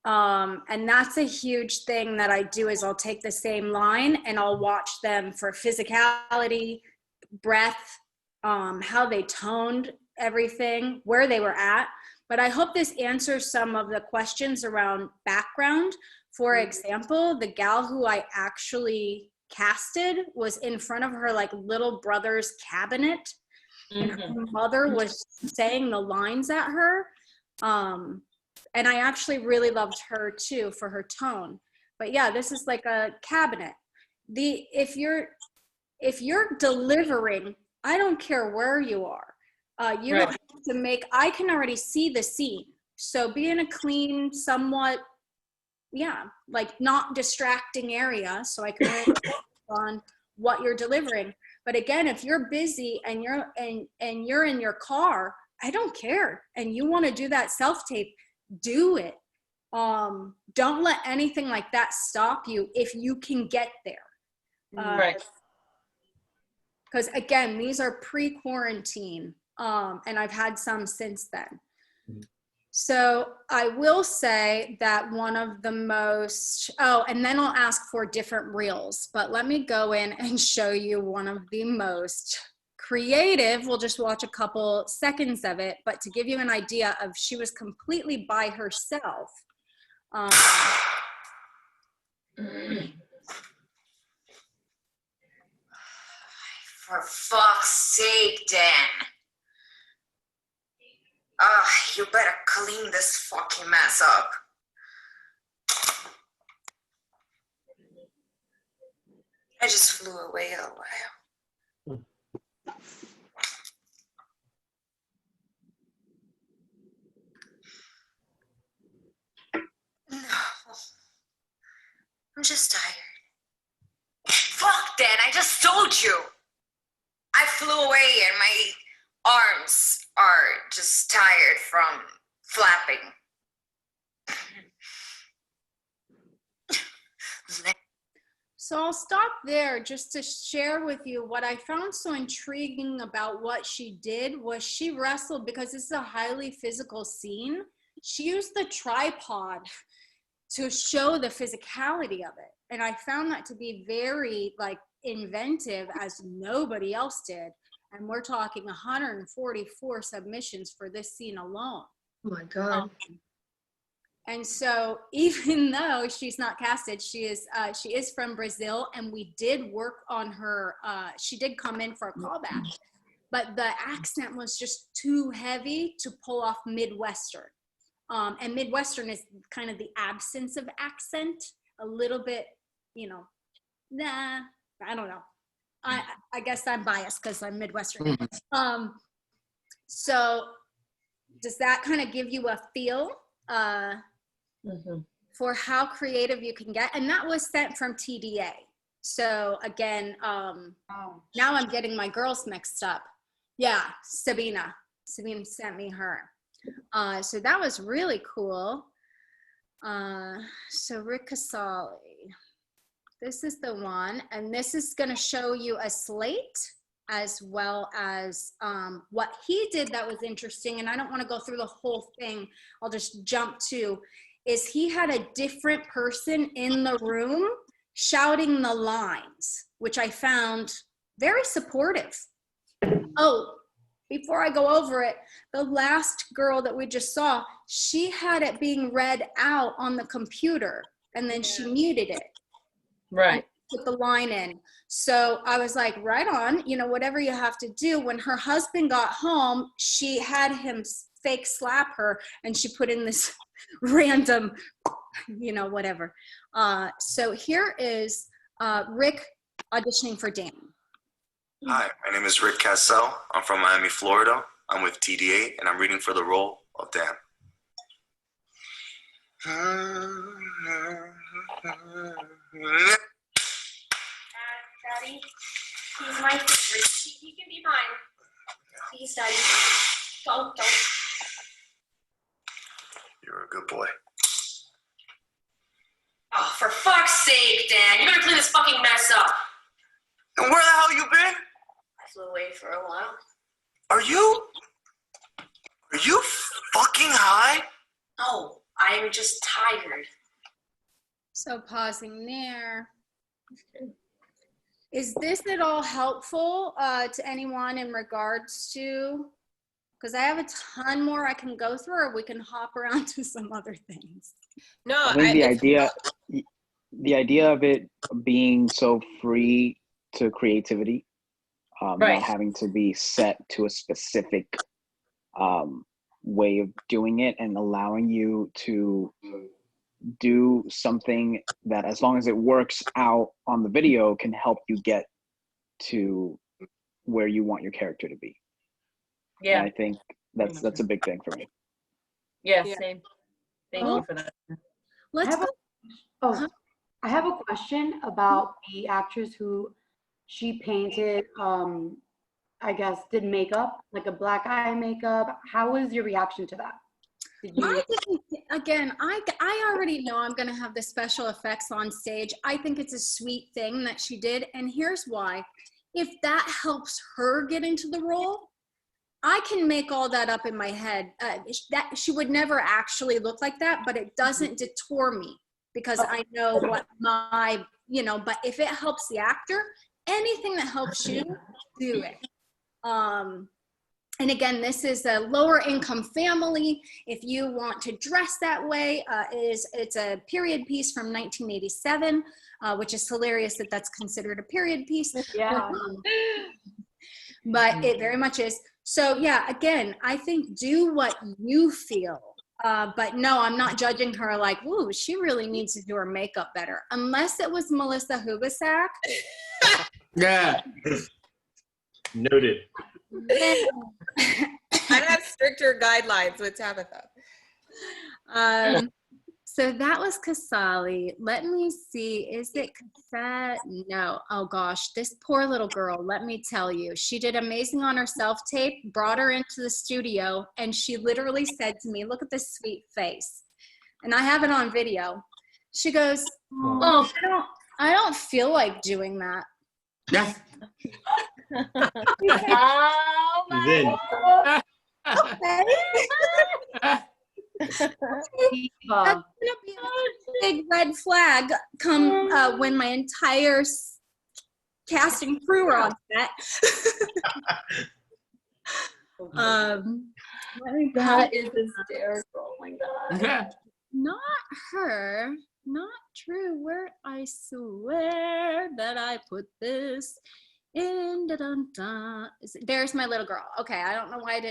And that's a huge thing that I do is I'll take the same line and I'll watch them for physicality, breath, how they toned everything, where they were at. But I hope this answers some of the questions around background. For example, the gal who I actually casted was in front of her like little brother's cabinet, and her mother was saying the lines at her. And I actually really loved her too for her tone. But yeah, this is like a cabinet. If you're delivering, I don't care where you are. You don't have to make, I can already see the scene. So be in a clean, somewhat, like not distracting area so I can really focus on what you're delivering. But again, if you're busy and you're in your car, I don't care. And you want to do that self-tape, do it. Don't let anything like that stop you if you can get there. Because again, these are pre-quarantine, and I've had some since then. So I will say that one of the most, and then I'll ask for different reels, but let me go in and show you one of the most creative. We'll just watch a couple seconds of it, but to give you an idea of, she was completely by herself.
For fuck's sake, Dan. You better clean this fucking mess up. I just flew away a while. No. I'm just tired. Fuck, Dan, I just told you. I flew away and my arms are just tired from flapping.
So I'll stop there just to share with you what I found so intriguing about what she did was she wrestled, because this is a highly physical scene. She used the tripod to show the physicality of it. And I found that to be very like inventive, as nobody else did. And we're talking 144 submissions for this scene alone.
Oh my God.
And so even though she's not casted, she is from Brazil, and we did work on her. She did come in for a callback, but the accent was just too heavy to pull off Midwestern. And Midwestern is kind of the absence of accent, a little bit, I don't know. I guess I'm biased because I'm Midwestern. So does that kind of give you a feel for how creative you can get? And that was sent from TDA. So again, now I'm getting my girls mixed up. Yeah, Sabina sent me her. So that was really cool. So Rick Casali. This is the one, and this is going to show you a slate as well as what he did that was interesting. And I don't want to go through the whole thing. I'll just jump to, is he had a different person in the room shouting the lines, which I found very supportive. Oh, before I go over it, the last girl that we just saw, she had it being read out on the computer, and then she muted it.
Right.
Put the line in. So I was like, right on, whatever you have to do. When her husband got home, she had him fake slap her, and she put in this random, whatever. So here is Rick auditioning for Dan.
Hi, my name is Rick Cassell. I'm from Miami, Florida. I'm with TDA, and I'm reading for the role of Dan.
Daddy, he's my favorite. He can be mine. Please, Daddy. Don't.
You're a good boy.
Oh, for fuck's sake, Dan. You better clean this fucking mess up.
And where the hell you been?
I flew away for a while.
Are you fucking high?
No, I
I'm just tired.
So pausing there. Is this at all helpful to anyone in regards to, because I have a ton more I can go through, or we can hop around to some other things.
No,
I think the idea of it being so free to creativity, not having to be set to a specific way of doing it, and allowing you to do something that, as long as it works out on the video, can help you get to where you want your character to be.
Yeah.
And I think that's a big thing for me.
Yeah, same. Thank you for that.
Let's go.
I have a question about the actress who she painted, I guess, did makeup, like a black eye makeup. How was your reaction to that?
I didn't, again, I already know I'm going to have the special effects on stage. I think it's a sweet thing that she did. And here's why. If that helps her get into the role, I can make all that up in my head. That she would never actually look like that, but it doesn't deter me because I know what my, but if it helps the actor, anything that helps you, do it. And again, this is a lower income family. If you want to dress that way, it's a period piece from 1987, which is hilarious that that's considered a period piece.
Yeah.
But it very much is. So yeah, again, I think do what you feel. But no, I'm not judging her like, ooh, she really needs to do her makeup better. Unless it was Melissa Hubasak.
Yeah. Noted.
I'd have stricter guidelines with Tabitha.
So that was Kasali. Let me see. Is it Cassette? No. Oh gosh, this poor little girl. Let me tell you, she did amazing on her self-tape. Brought her into the studio, and she literally said to me, "Look at this sweet face." And I have it on video. She goes, "Oh, I don't feel like doing that."
Yeah.
Oh my
God.
Okay. That's gonna be a big red flag come when my entire cast and crew are on set.
That is hysterical. Oh my God.
Not her. Not true. Where I swear that I put this in. There's my little girl. Okay, I don't know why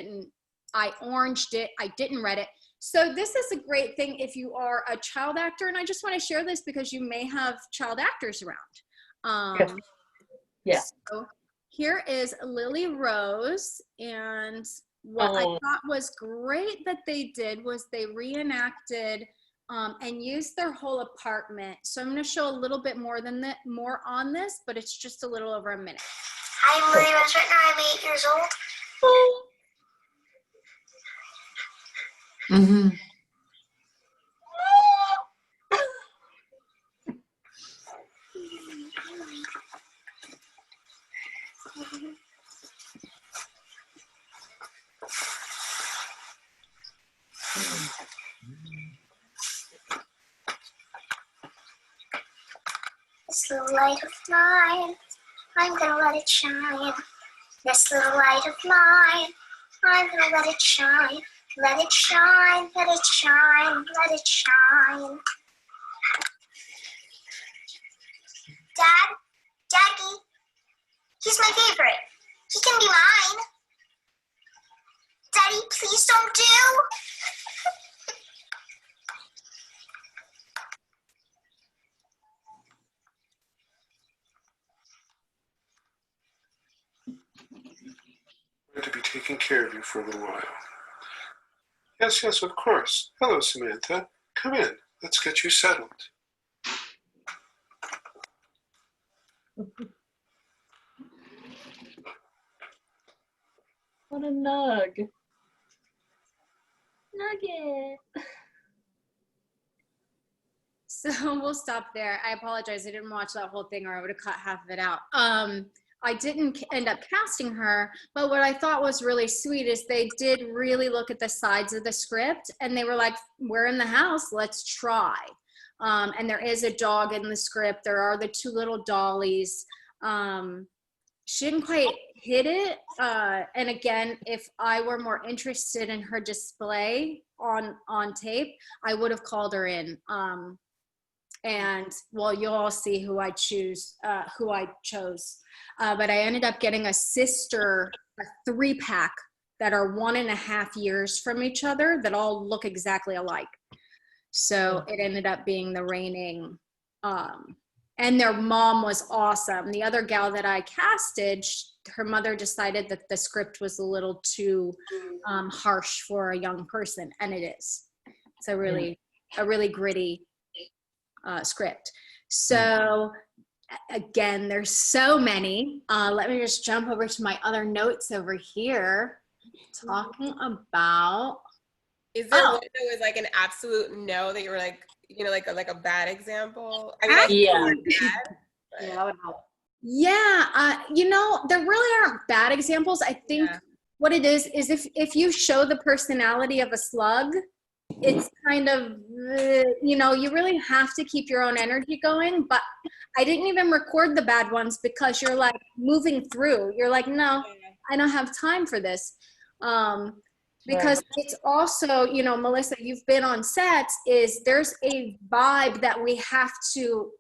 I oranged it. I didn't read it. So this is a great thing if you are a child actor, and I just want to share this because you may have child actors around.
Yeah.
So here is Lily Rose, and what I thought was great that they did was they reenacted and used their whole apartment. So I'm going to show a little bit more on this, but it's just a little over a minute.
I'm Lily Rose right now. I'm 8 years old.
Mm-hmm.
This little light of mine, I'm gonna let it shine. This little light of mine, I'm gonna let it shine. Let it shine, let it shine, let it shine. Dad? Daddy? He's my favorite. He can be mine. Daddy, please don't do.
I'm going to be taking care of you for a little while. Yes, yes, of course. Hello, Samantha. Come in. Let's get you settled.
What a nug. Nugget.
So we'll stop there. I apologize. I didn't watch that whole thing or I would have cut half of it out. I didn't end up casting her, but what I thought was really sweet is they did really look at the sides of the script and they were like, we're in the house, let's try. And there is a dog in the script. There are the 2 little dollies. She didn't quite hit it. And again, if I were more interested in her display on tape, I would have called her in. And well, you'll all see who I chose. But I ended up getting a 3-pack that are 1.5 years from each other that all look exactly alike. So it ended up being the reigning, and their mom was awesome. The other gal that I casted, her mother decided that the script was a little too harsh for a young person, and it is. It's a really gritty script. So again, there's so many. Let me just jump over to my other notes over here, talking about.
Is there one that was like an absolute no that you were like, you know, like a bad example? I mean, like,
yeah.
Yeah, that would help.
Yeah, you know, there really aren't bad examples. I think what it is if you show the personality of a slug, it's kind of, you know, you really have to keep your own energy going. But I didn't even record the bad ones because you're like moving through. You're like, no, I don't have time for this. Because it's also, you know, Melissa, you've been on sets, there's a vibe that we have to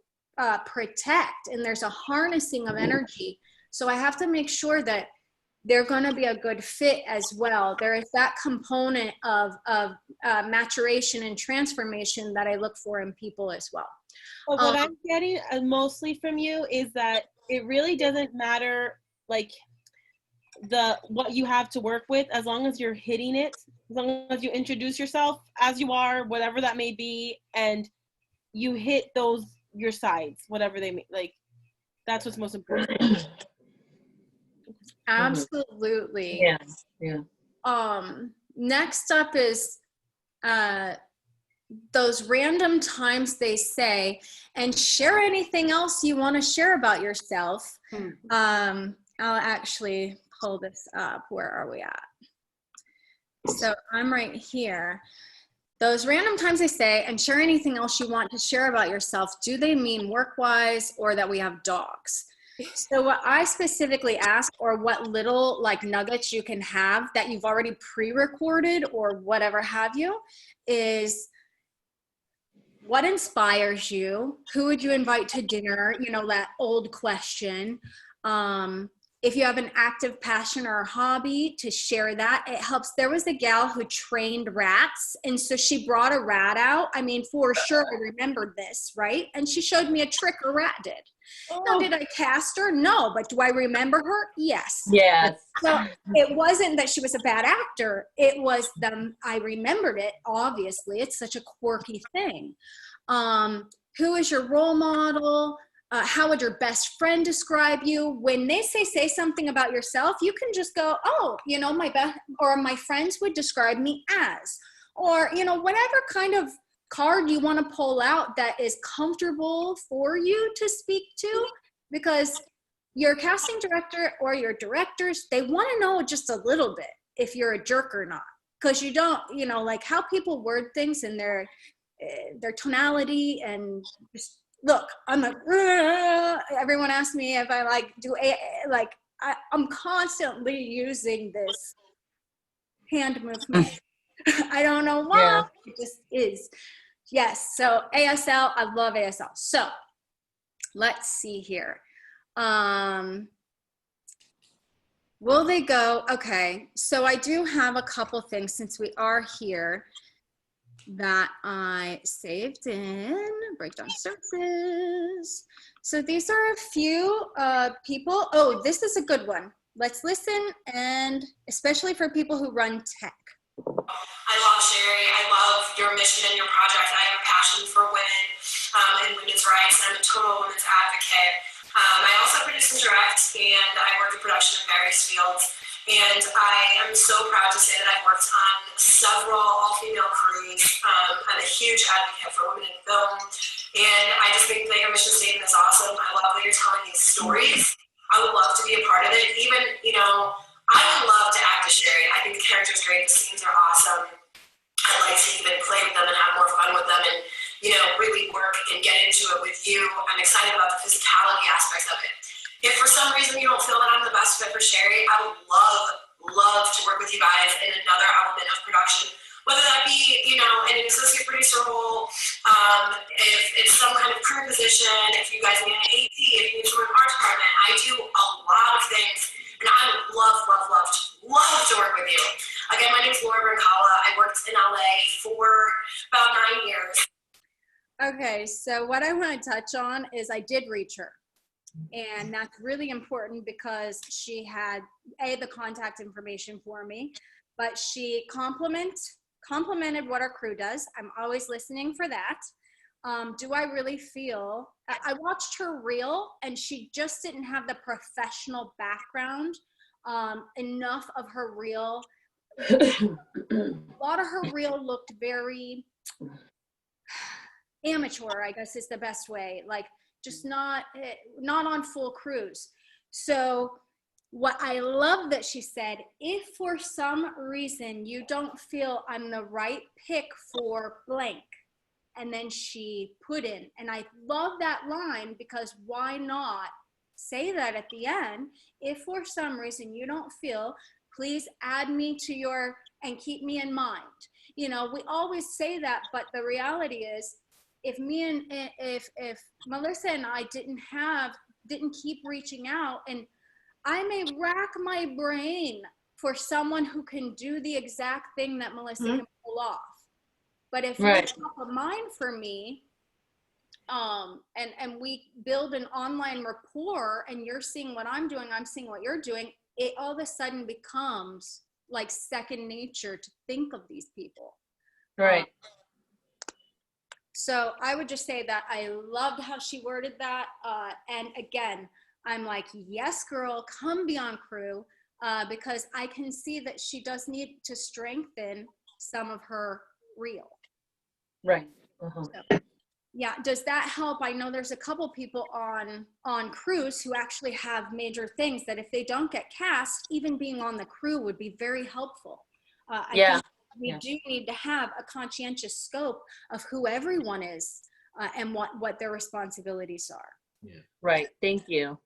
protect, and there's a harnessing of energy. So I have to make sure that they're going to be a good fit as well. There is that component of maturation and transformation that I look for in people as well.
Well, what I'm getting mostly from you is that it really doesn't matter, like, what you have to work with, as long as you're hitting it, as long as you introduce yourself as you are, whatever that may be, and you hit your sides, whatever they may, like, that's what's most important.
Absolutely.
Yeah.
Next up is those random times they say, and share anything else you want to share about yourself. I'll actually pull this up. Where are we at? So I'm right here. Those random times they say, and share anything else you want to share about yourself, do they mean work-wise or that we have dogs? So what I specifically ask, or what little like nuggets you can have that you've already pre-recorded or whatever have you, is what inspires you? Who would you invite to dinner? You know, that old question. If you have an active passion or a hobby, to share that. It helps. There was a gal who trained rats, and so she brought a rat out. I mean, for sure, I remembered this, right? And she showed me a trick a rat did. Now, did I cast her? No, but do I remember her? Yes.
Yes.
So it wasn't that she was a bad actor. It was I remembered it, obviously. It's such a quirky thing. Who is your role model? How would your best friend describe you? When they say something about yourself, you can just go, oh, you know, my friends would describe me as, or, you know, whatever kind of card you want to pull out that is comfortable for you to speak to, because your casting director or your directors, they want to know just a little bit if you're a jerk or not, because you don't, you know, like how people word things and their tonality, and just look, I'm like, everyone asks me if I like I'm constantly using this hand movement. I don't know why. Yeah. It just is. Yes. So ASL, I love ASL. So let's see here. Will they go? Okay. So I do have a couple things since we are here that I saved in breakdown services. So these are a few people. Oh, this is a good one. Let's listen, and especially for people who run tech.
I love Sherry. I love your mission and your project. I have a passion for women and women's rights. I'm a total women's advocate. I also produce and direct, and I work in production in various fields. And I am so proud to say that I've worked on several all-female crews. I'm a huge advocate for women in film. And I just think that your mission statement is awesome. I love that you're telling these stories.
I would love to be a part of it. Even, I would love to act as Sherry. I think the character's great. The scenes are awesome. I'd like to even play with them and have more fun with them and, really work and get into it with you. I'm excited about the physicality aspects of it. If for some reason you don't feel that I'm the best fit for Sherry, I would love to work with you guys in another element of production, whether that be, an associate producer role, if it's some kind of crew position, if you guys need an AD, if you need someone in the art department. I do a lot of things, and I would love to work with you. Again, my name is Laura Brancala. I worked in LA for about 9 years.
Okay, so what I want to touch on is I did reach her. And that's really important because she had, the contact information for me, but she complimented what our crew does. I'm always listening for that. Do I really feel, I watched her reel and she just didn't have the professional background. Enough of her reel, a lot of her reel looked very amateur, I guess is the best way, like just not on full cruise. So what I love that she said, if for some reason you don't feel I'm the right pick for blank, and then she put in, and I love that line because why not say that at the end? If for some reason you don't feel, please add me to your, and keep me in mind. We always say that, but the reality is, if Melissa and I didn't keep reaching out, and I may rack my brain for someone who can do the exact thing that Melissa can pull off. But if you're top of mind for me, and we build an online rapport, and you're seeing what I'm doing, I'm seeing what you're doing, it all of a sudden becomes like second nature to think of these people.
Right.
So I would just say that I loved how she worded that. And again, I'm like, yes, girl, come be on crew, because I can see that she does need to strengthen some of her reel.
Right.
So, yeah, does that help? I know there's a couple people on crews who actually have major things that if they don't get cast, even being on the crew would be very helpful. I think we do need to have a conscientious scope of who everyone is, and what their responsibilities are.
Yeah. Right. Thank you.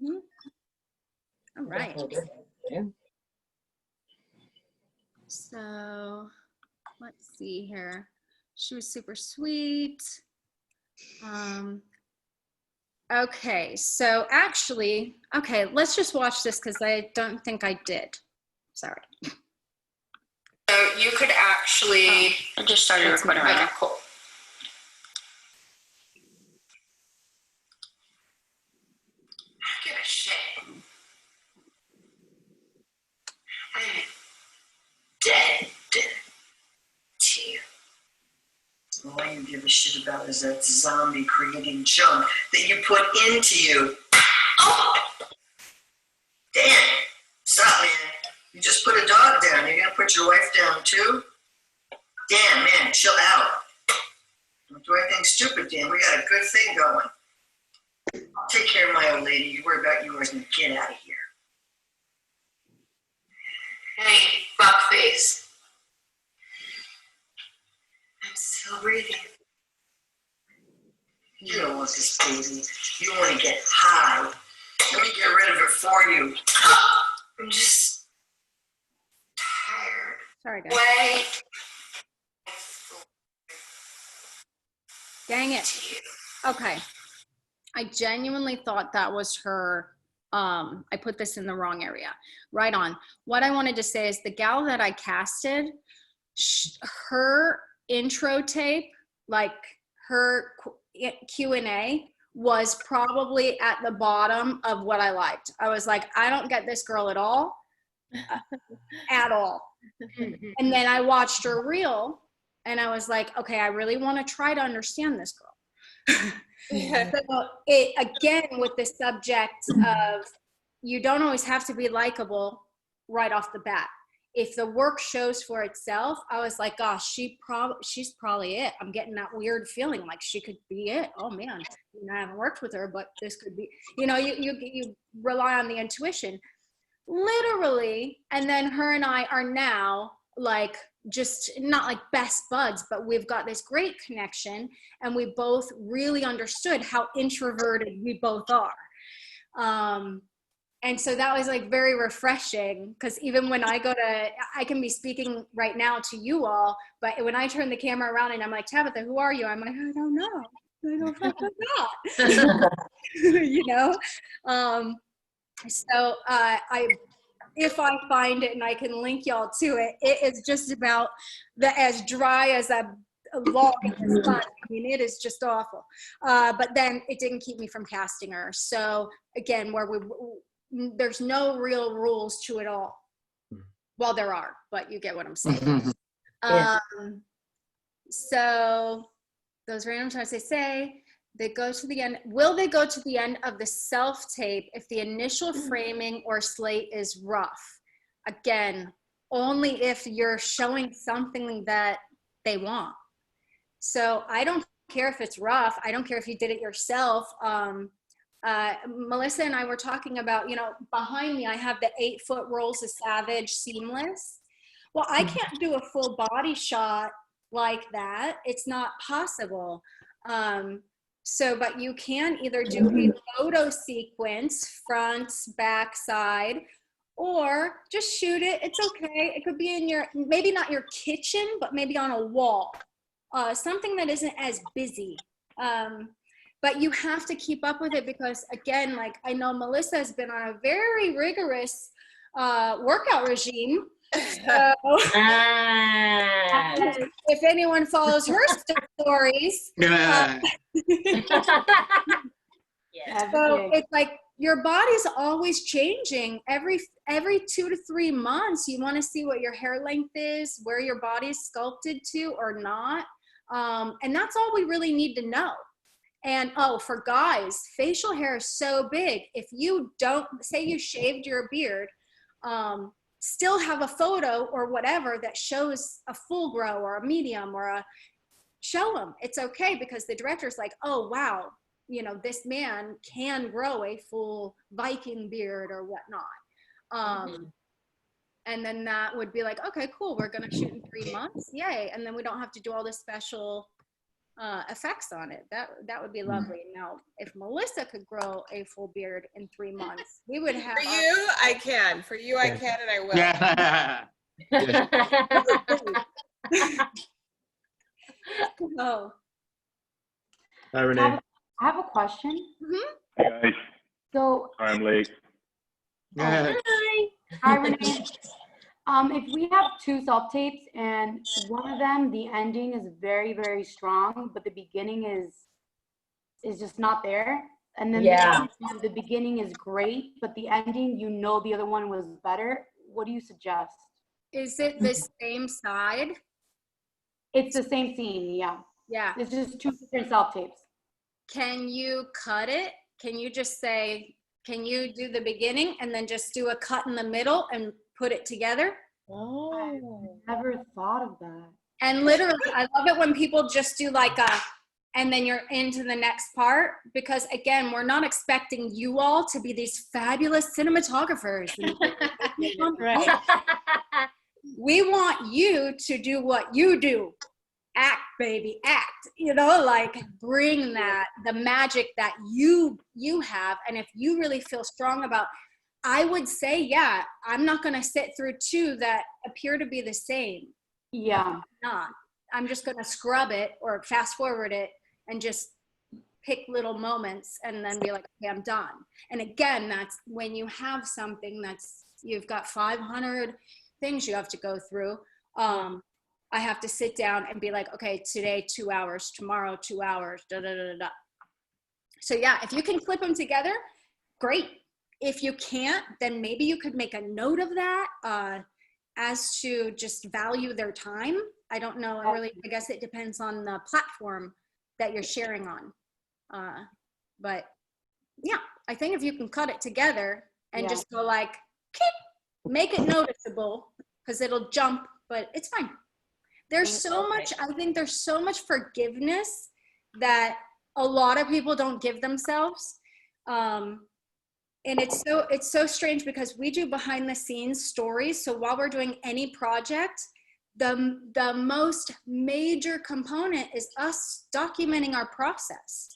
All right.
Yeah.
So let's see here. She was super sweet. Okay, so actually, okay, let's just watch this because I don't think I did. Sorry.
So you could actually.
I just started recording right now.
Cool. I don't give a shit. I'm dead to you.
All you give a shit about is that zombie creating junk that you put into you. Oh! Dan, stop, man. You just put a dog down. You're gonna put your wife down too? Dan, man, chill out. Don't do anything stupid, Dan. We got a good thing going. I'll take care of my old lady. You worry about yours and get out of here.
Hey, fuckface. I'm still breathing.
You don't want this baby. You want to get high. Let me get rid of it for you.
I'm just tired.
Sorry, guys.
Wait.
Dang it. Okay. I genuinely thought that was her. I put this in the wrong area. Right on. What I wanted to say is the gal that I casted, her intro tape, like her Q&A, was probably at the bottom of what I liked. I was like, I don't get this girl at all. At all. And then I watched her reel and I was like, okay, I really want to try to understand this girl. So it, again, with the subject of, you don't always have to be likable right off the bat. if the work shows for itself, I was like, gosh, she's probably it. I'm getting that weird feeling like she could be it. Oh man, I haven't worked with her, but this could be, you rely on the intuition, literally. And then her and I are now like, just not like best buds, but we've got this great connection, and we both really understood how introverted we both are. And so that was like very refreshing, because even when I can be speaking right now to you all, but when I turn the camera around and I'm like, Tabitha, who are you? I'm like, I don't know. I don't fucking know. So if I find it and I can link y'all to it, it is just about as dry as a log in the sun. I mean, it is just awful. But then it didn't keep me from casting her. So again, there's no real rules to it all. Well, there are, but you get what I'm saying. So those random times they say, they go to the end. Will they go to the end of the self-tape if the initial framing or slate is rough? Again, only if you're showing something that they want. So I don't care if it's rough. I don't care if you did it yourself. Melissa and I were talking about, behind me, I have the 8-foot rolls of Savage seamless. Well, I can't do a full body shot like that. It's not possible. But you can either do a photo sequence, front, back, side, or just shoot it. It's okay. It could be in maybe not your kitchen, but maybe on a wall. Something that isn't as busy. But you have to keep up with it, because again, like I know Melissa has been on a very rigorous workout regime. So if anyone follows her stories, so it's like your body's always changing. Every 2 to 3 months, you want to see what your hair length is, where your body's sculpted to or not. And that's all we really need to know. And for guys, facial hair is so big. If you don't, say you shaved your beard, still have a photo or whatever that shows a full grow or a medium or show them. It's okay, because the director's like, oh wow, this man can grow a full Viking beard or whatnot. And then that would be like, okay, cool, we're gonna shoot in 3 months, yay. And then we don't have to do all this special effects on it. That would be lovely. Now, if Melissa could grow a full beard in 3 months, we would have.
For you, I can. For you, I can, and I will.
Oh.
Hi, Renee.
I have a question.
Hey guys.
So
Sorry I'm late.
Hi, Renee. If we have 2 self-tapes and one of them, the ending is very, very strong, but the beginning is just not there. And then the beginning is great, but the ending, the other one was better. What do you suggest?
Is it the same side?
It's the same scene, yeah.
Yeah.
It's just 2 different self-tapes.
Can you cut it? Can you just say, can you do the beginning and then just do a cut in the middle and put it together?
Oh, I never thought of that.
And literally, I love it when people just do like and then you're into the next part, because again, we're not expecting you all to be these fabulous cinematographers. We want you to do what you do. Act, baby, act. Like bring the magic that you have. And if you really feel strong about, I would say, yeah, I'm not going to sit through 2 that appear to be the same.
Yeah.
I'm not. I'm just going to scrub it or fast forward it and just pick little moments and then be like, okay, I'm done. And again, that's when you have something you've got 500 things you have to go through. I have to sit down and be like, okay, today 2 hours, tomorrow 2 hours, da da da da. So yeah, if you can clip them together, great. If you can't, then maybe you could make a note of that as to just value their time. I don't know, I guess it depends on the platform that you're sharing on. But yeah, I think if you can cut it together and just go like, make it noticeable, because it'll jump, but it's fine. There's so much, I think there's so much forgiveness that a lot of people don't give themselves. And it's so strange because we do behind the scenes stories. So while we're doing any project, the most major component is us documenting our process.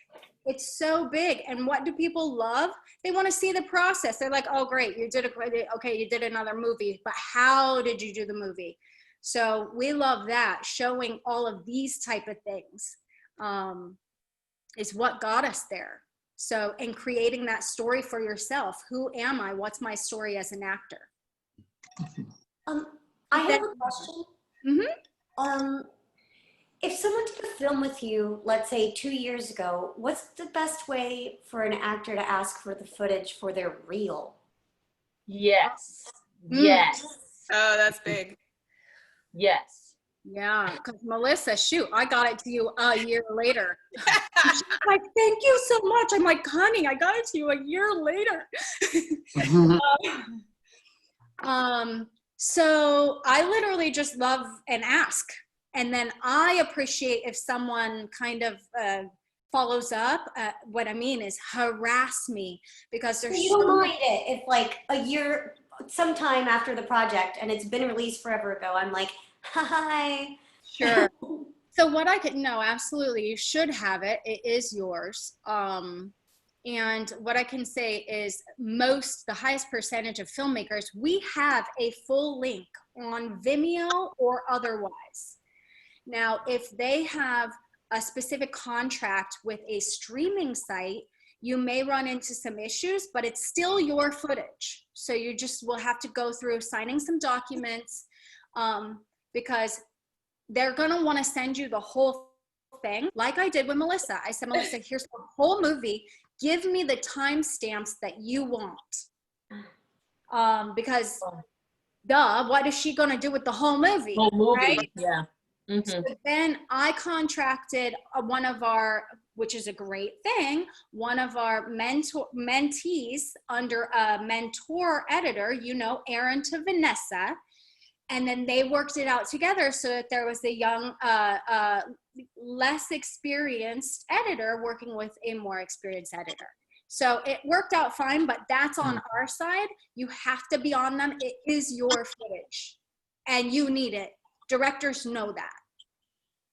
It's so big. And what do people love? They want to see the process. They're like, oh, great, you did you did another movie, but how did you do the movie? So we love that. Showing all of these type of things is what got us there. So, and creating that story for yourself. Who am I? What's my story as an actor?
I have a question.
Mm-hmm.
If someone did a film with you, let's say 2 years ago, what's the best way for an actor to ask for the footage for their reel?
Yes. Yes.
Oh, that's big.
Yes.
Yeah, because Melissa, shoot, I got it to you a year later. She's like, thank you so much. I'm like, honey, I got it to you a year later. So I literally just love and ask. And then I appreciate if someone kind of follows up. What I mean is harass me, because there's
You don't mind it if like a year, sometime after the project and it's been released forever ago, I'm like, hi.
Sure. So what I could, no, absolutely, you should have it. It is yours. And what I can say is the highest percentage of filmmakers, we have a full link on Vimeo or otherwise. Now, if they have a specific contract with a streaming site, you may run into some issues, but it's still your footage. So you just will have to go through signing some documents, because they're gonna wanna send you the whole thing. Like I did with Melissa. I said, Melissa, here's the whole movie. Give me the timestamps that you want. Because what is she gonna do with the whole movie?
Whole movie,
right?
yeah. Mm-hmm.
So then I contracted one of our, which is a great thing, one of our mentees under a mentor editor, Aaron to Vanessa. And then they worked it out together so that there was a young, less experienced editor working with a more experienced editor. So it worked out fine, but that's on our side. You have to be on them. It is your footage and you need it. Directors know that.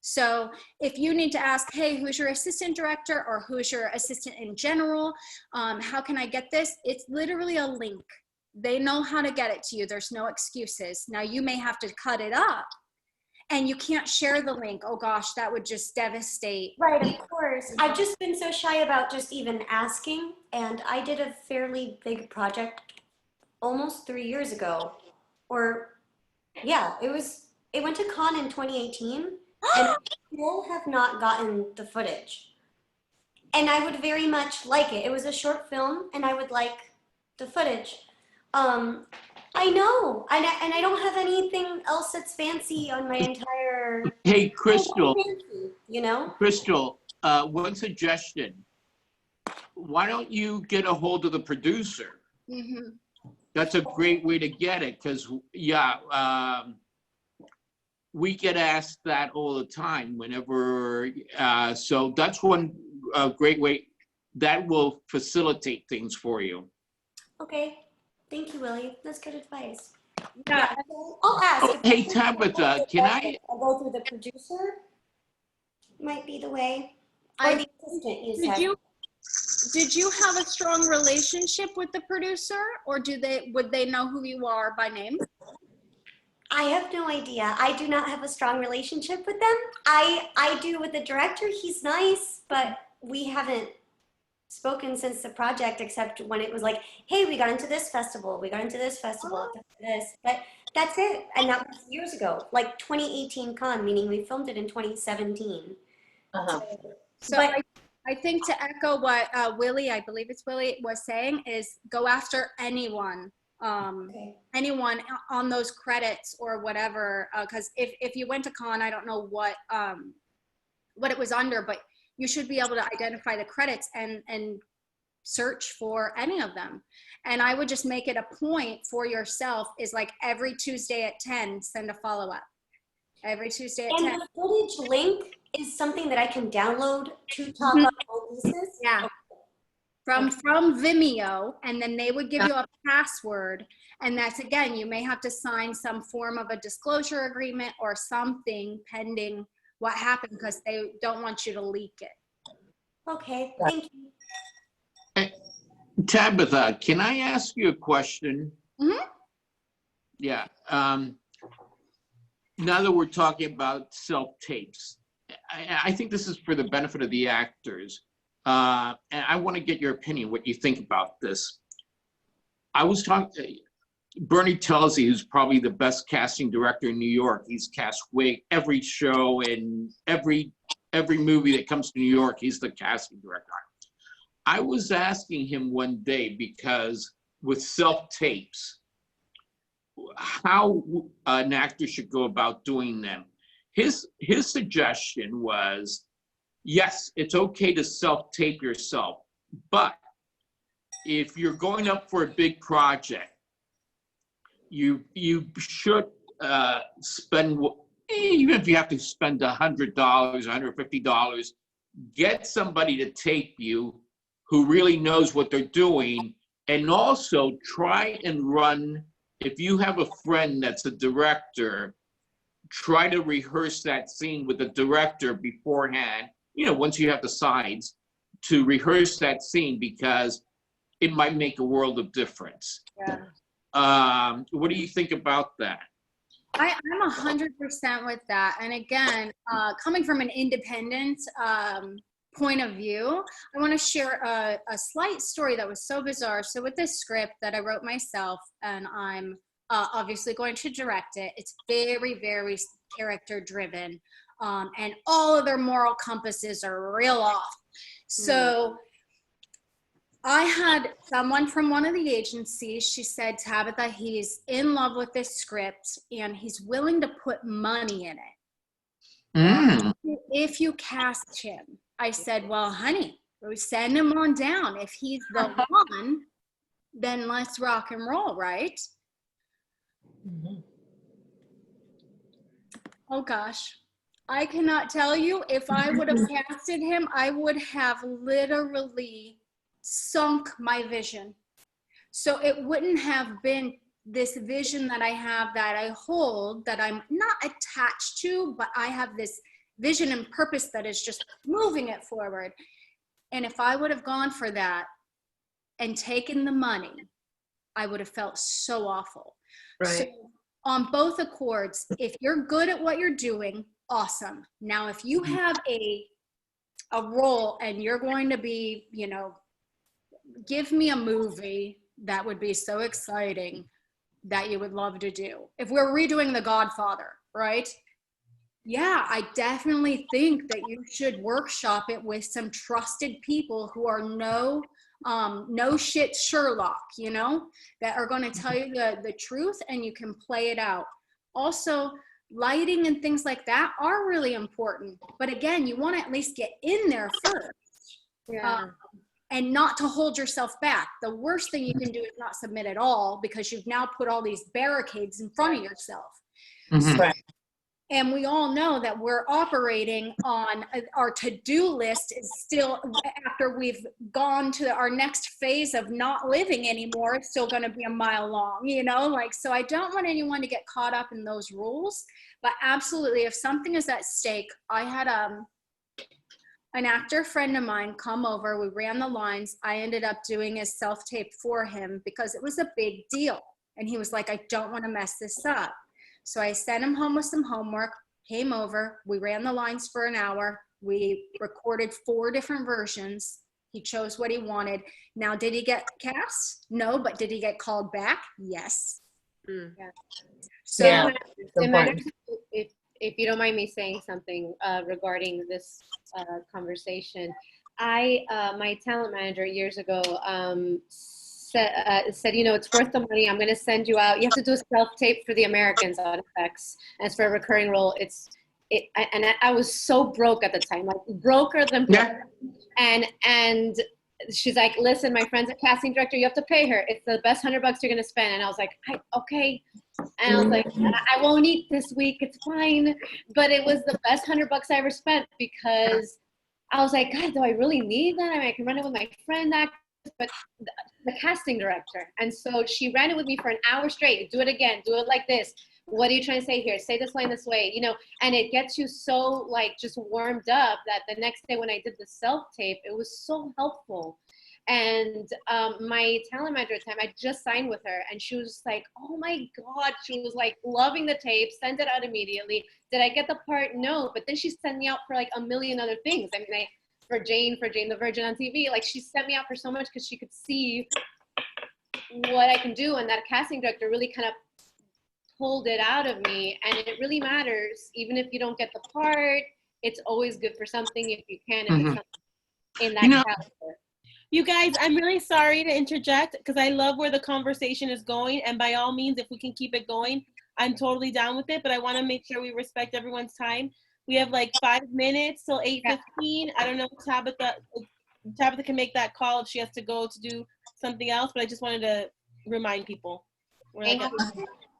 So if you need to ask, hey, who's your assistant director or who's your assistant in general? How can I get this? It's literally a link. They know how to get it to you. There's no excuses. Now you may have to cut it up and you can't share the link. Oh gosh, that would just devastate.
Right, of course. I've just been so shy about just even asking. And I did a fairly big project almost 3 years ago. Or yeah, it went to con in 2018 and I still have not gotten the footage. And I would very much like it. It was a short film and I would like the footage. I know, and I don't have anything else that's fancy on my entire.
Hey, Crystal.
Fancy,
Crystal, one suggestion. Why don't you get a hold of the producer?
Mm-hmm.
That's a great way to get it, because we get asked that all the time whenever. So that's one great way that will facilitate things for you.
Okay. Thank you, Willie. That's good advice.
Yeah,
I'll ask.
Oh, hey, Tabitha, can I?
I'll go through the producer. Might be the way. Or the assistant, you said.
Did you have a strong relationship with the producer, or would they know who you are by name?
I have no idea. I do not have a strong relationship with them. I do with the director. He's nice, but we haven't spoken since the project, except when it was like, hey, we got into this festival, this, but that's it. And that was years ago, like 2018 con, meaning we filmed it in 2017.
So I think to echo what Willie, I believe it's Willie, was saying, is go after anyone, anyone on those credits or whatever, because if you went to con, I don't know what it was under, but you should be able to identify the credits and search for any of them. And I would just make it a point for yourself is like every Tuesday at 10, send a follow-up. Every Tuesday at 10.
And the footage link is something that I can download to talk on pieces?
Yeah. From Vimeo, and then they would give you a password. And that's, again, you may have to sign some form of a disclosure agreement or something pending what happened because they don't want you to leak it.
Okay, thank you.
Tabitha, can I ask you a question?
Mm-hmm.
Yeah. Now that we're talking about self-tapes, I think this is for the benefit of the actors. And I want to get your opinion, what you think about this. I was talking, Bernie Telsey, who's probably the best casting director in New York. He's cast every show and every movie that comes to New York, he's the casting director. I was asking him one day, because with self-tapes, how an actor should go about doing them. His suggestion was, yes, it's okay to self-tape yourself, but if you're going up for a big project, you should spend, even if you have to spend $100, $150, get somebody to tape you who really knows what they're doing, and also try and run, if you have a friend that's a director, try to rehearse that scene with the director beforehand, once you have the sides, to rehearse that scene, because it might make a world of difference.
Yeah.
What do you think about that?
I'm 100% with that. And again, coming from an independent point of view, I want to share a slight story that was so bizarre. So with this script that I wrote myself, and I'm obviously going to direct it, it's very, very character driven. And all of their moral compasses are real off. So I had someone from one of the agencies, she said, Tabitha, he's in love with this script and he's willing to put money in it. If you cast him. I said, well, honey, send him on down. If he's the one, then let's rock and roll, right? Oh gosh. I cannot tell you, if I would have casted him, I would have literally sunk my vision. So it wouldn't have been this vision that I have, that I hold, that I'm not attached to, but I have this vision and purpose that is just moving it forward. And if I would have gone for that and taken the money, I would have felt so awful. Right. So on both accords, if you're good at what you're doing, awesome. Now, if you have a role and you're going to be, give me a movie that would be so exciting that you would love to do. If we're redoing The Godfather, right? Yeah, I definitely think that you should workshop it with some trusted people who are no shit Sherlock, that are going to tell you the truth, and you can play it out. Also, lighting and things like that are really important. But again, you want to at least get in there first. Yeah. And not to hold yourself back. The worst thing you can do is not submit at all, because you've now put all these barricades in front of yourself. So, and we all know that we're operating on our to-do list is still, after we've gone to our next phase of not living anymore, it's still going to be a mile long, so I don't want anyone to get caught up in those rules. But absolutely, if something is at stake, I had an actor friend of mine come over, we ran the lines. I ended up doing his self-tape for him because it was a big deal. And he was like, I don't want to mess this up. So I sent him home with some homework, came over, we ran the lines for an hour. We recorded 4 different versions. He chose what he wanted. Now, did he get cast? No, but did he get called back? Yes. Yeah.
So yeah. If you don't mind me saying something regarding this conversation, my talent manager years ago said, it's worth the money. I'm going to send you out. You have to do a self-tape for the Americans on FX. And it's for a recurring role. I was so broke at the time, like broker than broke. And she's like, listen, my friend's a casting director. You have to pay her. It's the best $100 you're gonna spend. And I was like, okay. And I was like, I won't eat this week. It's fine. But it was the best $100 I ever spent because I was like, God, do I really need that? I mean, I can run it with my friend, but the casting director. And so she ran it with me for an hour straight. Do it again. Do it like this. What are you trying to say here? Say this line this way, you know, and it gets you so like just warmed up that the next day when I did the self-tape, it was so helpful. And my talent manager at the time, I just signed with her and she was just like, oh my God, she was like loving the tape, sent it out immediately. Did I get the part? No, but then she sent me out for like a million other things. I mean, for Jane the Virgin on TV, like she sent me out for so much because she could see what I can do. And that casting director really kind of pulled it out of me, and it really matters. Even if you don't get the part, it's always good for something if you can, if it's something in that caliber.
You guys, I'm really sorry to interject because I love where the conversation is going, and by all means, if we can keep it going, I'm totally down with it, but I want to make sure we respect everyone's time. We have like 5 minutes till 8:15. I don't know if Tabitha can make that call if she has to go to do something else, but I just wanted to remind people.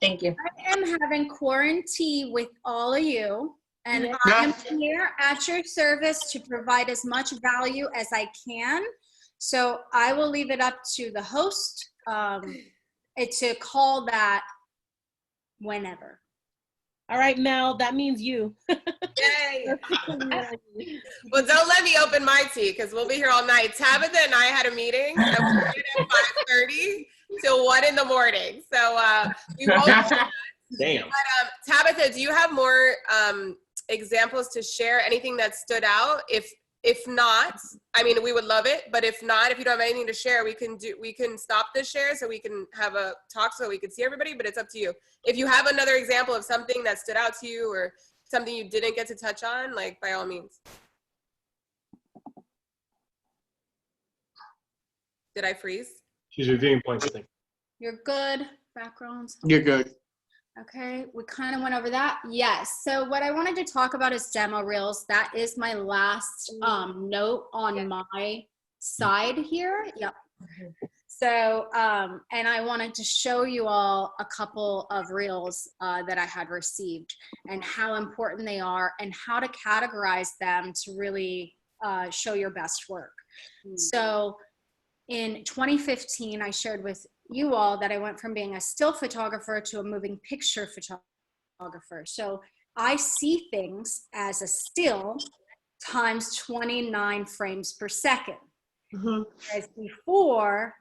Thank you.
I am having quarantine with all of you, and I am here at your service to provide as much value as I can. So I will leave it up to the host to call that whenever.
All right, Mel, that means you.
Yay. Well, don't let me open my tea because we'll be here all night. Tabitha and I had a meeting at 5:30 till 1 in the morning. So we won't.
Damn.
But Tabitha, do you have more examples to share? Anything that stood out? If not, I mean, we would love it. But if not, if you don't have anything to share, we can stop this share so we can have a talk so we can see everybody. But it's up to you. If you have another example of something that stood out to you or something you didn't get to touch on, like by all means. Did I freeze?
She's reviewing points, I think.
You're good. Backgrounds.
You're good.
Okay, we kind of went over that. Yes. So what I wanted to talk about is demo reels. That is my last note on my side here. Yep. So, and I wanted to show you all a couple of reels that I had received and how important they are and how to categorize them to really show your best work. So in 2015, I shared with you all that I went from being a still photographer to a moving picture photographer. So I see things as a still times 29 frames per second. As before,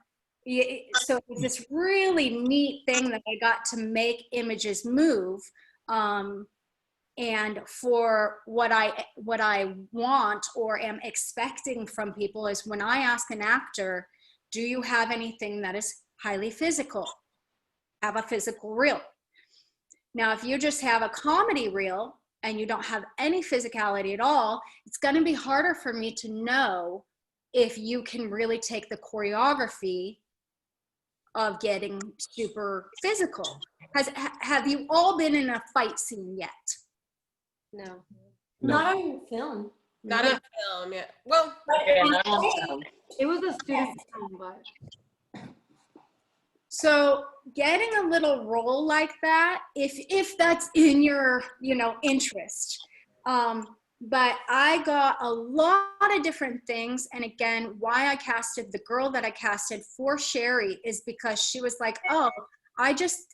so it's this really neat thing that I got to make images move. And for what I want or am expecting from people is when I ask an actor, do you have anything that is highly physical? Have a physical reel. Now, if you just have a comedy reel and you don't have any physicality at all, it's going to be harder for me to know if you can really take the choreography of getting super physical. Have you all been in a fight scene yet?
No.
Not on film.
Not on film yet. Well,
it was a student film, but.
So getting a little role like that, if that's in your, interest. But I got a lot of different things. And again, why I casted the girl that I casted for Sherry is because she was like, oh, I just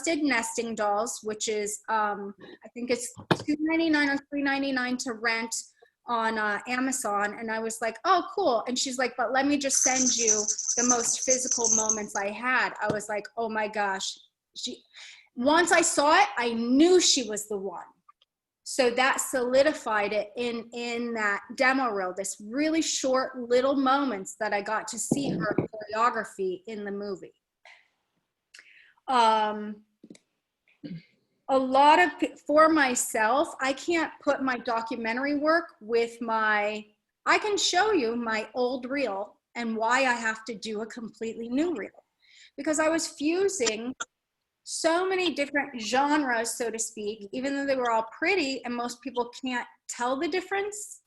did Nesting Dolls, which is, I think it's $2.99 or $3.99 to rent on Amazon. And I was like, oh, cool. And she's like, but let me just send you the most physical moments I had. I was like, oh my gosh. Once I saw it, I knew she was the one. So that solidified it in that demo reel, this really short little moments that I got to see her choreography in the movie. A lot of, for myself, I can't put my documentary work with I can show you my old reel and why I have to do a completely new reel. Because I was fusing so many different genres, so to speak, even though they were all pretty and most people can't tell the difference.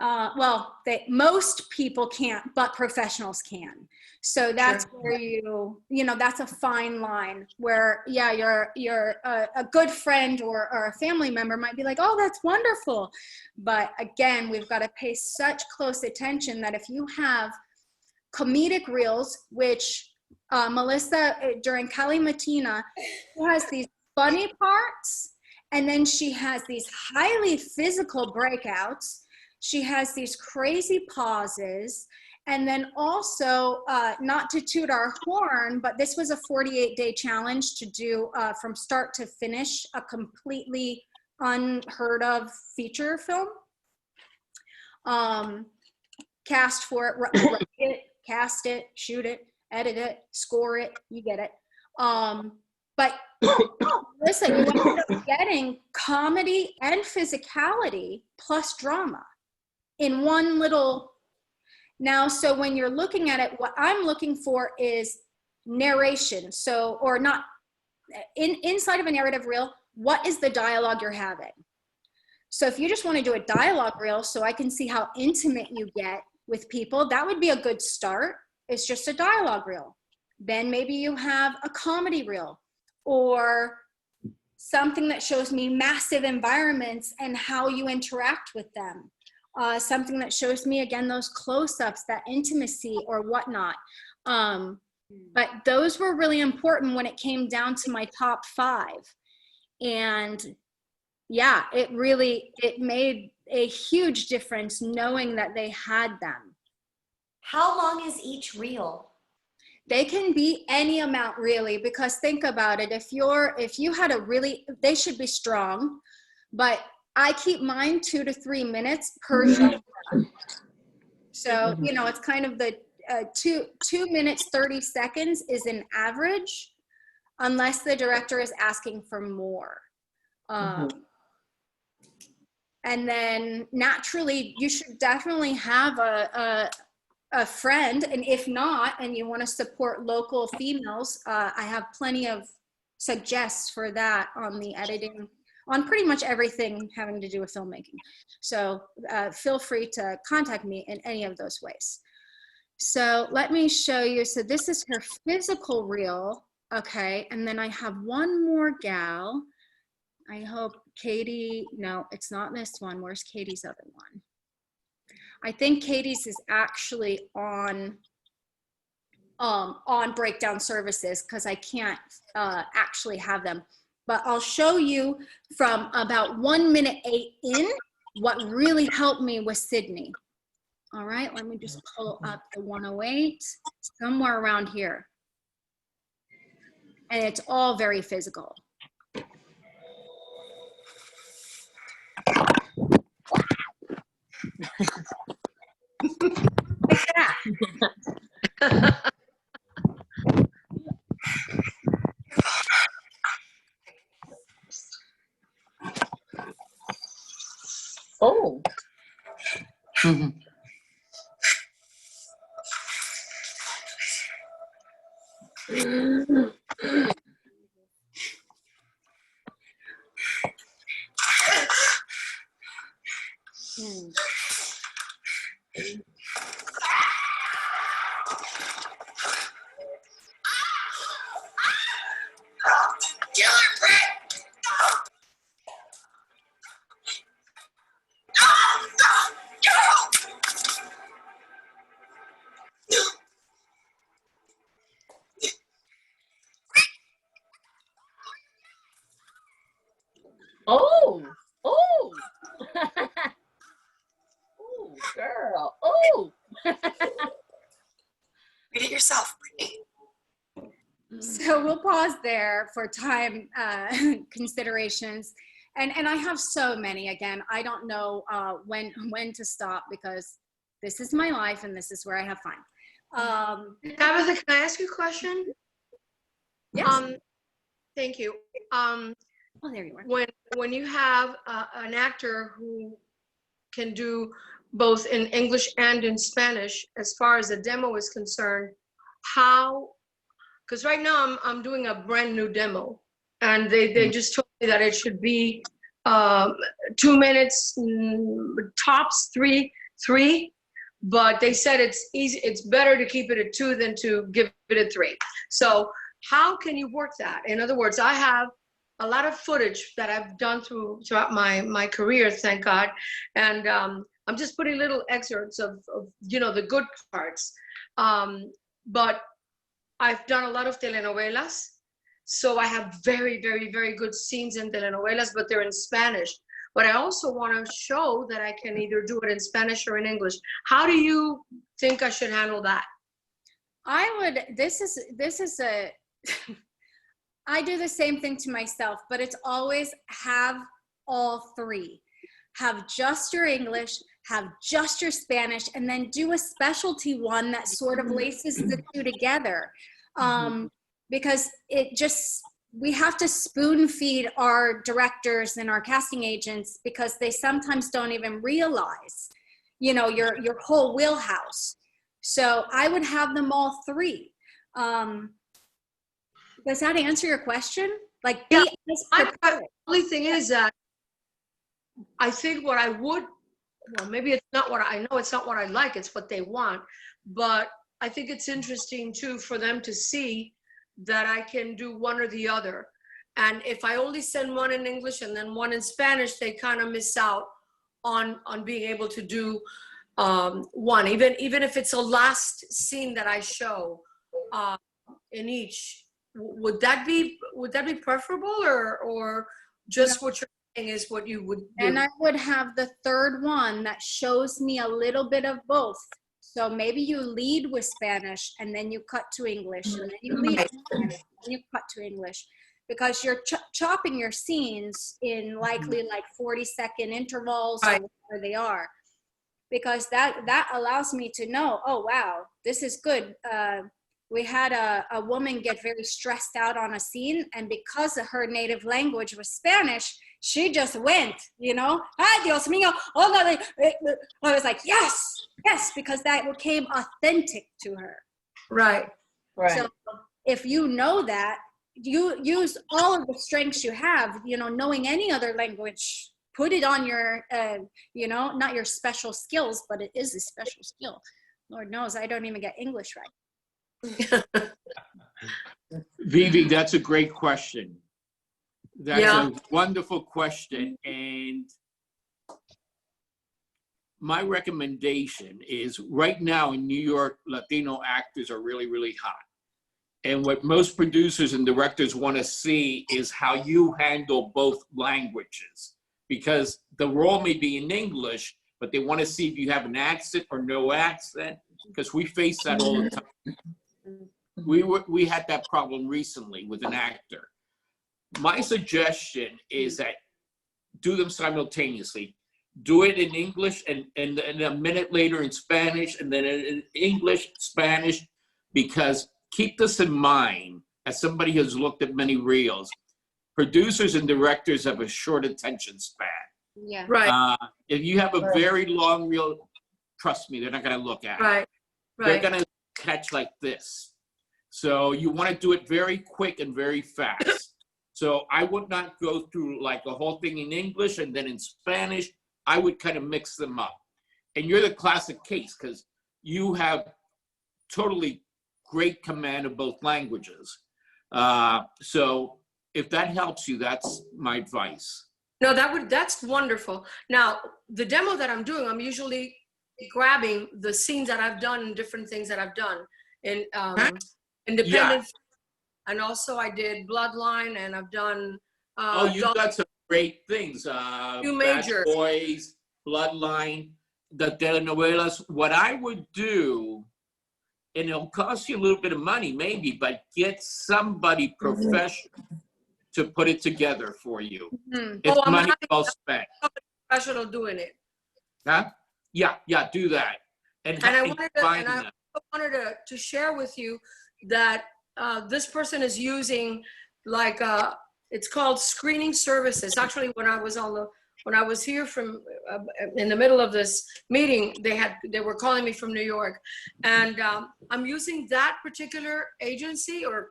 well, most people can't, but professionals can. So that's where you know, that's a fine line where, yeah, you're a good friend or a family member might be like, oh, that's wonderful. But again, we've got to pay such close attention that if you have comedic reels, which Melissa, during Kali Matina, she has these funny parts, and then she has these highly physical breakouts. She has these crazy pauses. And then also, not to toot our horn, but this was a 48-day challenge to do from start to finish a completely unheard of feature film. Cast for it, write it, cast it, shoot it, edit it, score it, you get it. But listen, you end up getting comedy and physicality plus drama in one little. Now, so when you're looking at it, what I'm looking for is narration. So, or not, inside of a narrative reel, what is the dialogue you're having? So if you just want to do a dialogue reel so I can see how intimate you get with people, that would be a good start. It's just a dialogue reel. Then maybe you have a comedy reel or something that shows me massive environments and how you interact with them. Something that shows me, again, those close-ups, that intimacy or whatnot. But those were really important when it came down to my top 5. And yeah, it made a huge difference knowing that they had them.
How long is each reel?
They can be any amount, really, because think about it. If you had they should be strong, but I keep mine 2 to 3 minutes per genre. So, you know, it's kind of the 2 minutes, 30 seconds is an average, unless the director is asking for more. And then naturally, you should definitely have a friend. And if not, and you want to support local females, I have plenty of suggests for that on the editing, on pretty much everything having to do with filmmaking. So feel free to contact me in any of those ways. So let me show you. So this is her physical reel. Okay. And then I have one more gal. I hope Katie, no, it's not this one. Where's Katie's other one? I think Katie's is actually on breakdown services because I can't actually have them. But I'll show you from about 1 minute 8 in what really helped me with Sydney. All right, let me just pull up the 108, somewhere around here. And it's all very physical. Like that.
Oh. Oh, oh, oh, girl, oh.
Read it yourself, Brittany.
So we'll pause there for time considerations. And I have so many. Again, I don't know when to stop because this is my life and this is where I have fun.
Tabitha, can I ask you a question?
Yes.
Thank you.
Oh, there you are.
When you have an actor who can do both in English and in Spanish, as far as the demo is concerned, how? Because right now I'm doing a brand new demo, and they just told me that it should be 2 minutes, tops 3. 3, but they said it's better to keep it at 2 than to give it a 3. So how can you work that? In other words, I have a lot of footage that I've done throughout my career, thank God, and I'm just putting little excerpts of the good parts. But I've done a lot of telenovelas, so I have very, very, very good scenes in telenovelas, but they're in Spanish. But I also want to show that I can either do it in Spanish or in English. How do you think I should handle that?
This is a, I do the same thing to myself, but it's always have all 3. Have just your English, have just your Spanish, and then do a specialty one that sort of laces the 2 together. Because we have to spoon feed our directors and our casting agents because they sometimes don't even realize, your whole wheelhouse. So I would have them all 3. Does that answer your question? Like,
yeah, the only thing is that I think what I would, well, maybe it's not what I know, it's not what I like, it's what they want. But I think it's interesting too for them to see that I can do one or the other. And if I only send one in English and then one in Spanish, they kind of miss out on being able to do one, even if it's a last scene that I show in each. Would that be preferable, or just what you're saying is what you would do?
And I would have the 3rd one that shows me a little bit of both. So maybe you lead with Spanish and then you cut to English, and then you lead with Spanish and you cut to English, because you're chopping your scenes in likely like 40-second intervals, right, or whatever they are, because that allows me to know, oh wow, this is good. We had a woman get very stressed out on a scene, and because of her native language was Spanish, she just went, ay Dios mío, oh no, I was like, yes, because that became authentic to her.
Right.
So if you know that, you use all of the strengths you have, knowing any other language, put it on your, not your special skills, but it is a special skill. Lord knows I don't even get English right.
Vivi, that's a great question. That's a wonderful question. And my recommendation is, right now in New York, Latino actors are really, really hot. And what most producers and directors want to see is how you handle both languages. Because the role may be in English, but they want to see if you have an accent or no accent, because we face that all the time. We had that problem recently with an actor. My suggestion is that do them simultaneously. Do it in English and a minute later in Spanish, and then in English, Spanish, because keep this in mind, as somebody who's looked at many reels, producers and directors have a short attention span.
Yeah.
Right.
If you have a very long reel, trust me, they're not going to look at it.
Right.
They're going to catch like this. So you want to do it very quick and very fast. So I would not go through like the whole thing in English and then in Spanish. I would kind of mix them up. And you're the classic case because you have totally great command of both languages. So if that helps you, that's my advice.
No, that's wonderful. Now, the demo that I'm doing, I'm usually grabbing the scenes that I've done and different things that I've done in independent. Yeah. And also I did Bloodline, and I've done
you've got some great things.
Two major
Bad Boys, Bloodline, the telenovelas. What I would do, and it'll cost you a little bit of money maybe, but get somebody professional to put it together for you.
Mm-hmm.
It's money well spent.
Professional doing it.
Huh? Yeah, do that. And
I wanted to share with you that this person is using like it's called screening services. Actually, when I was here from in the middle of this meeting, they were calling me from New York, and I'm using that particular agency or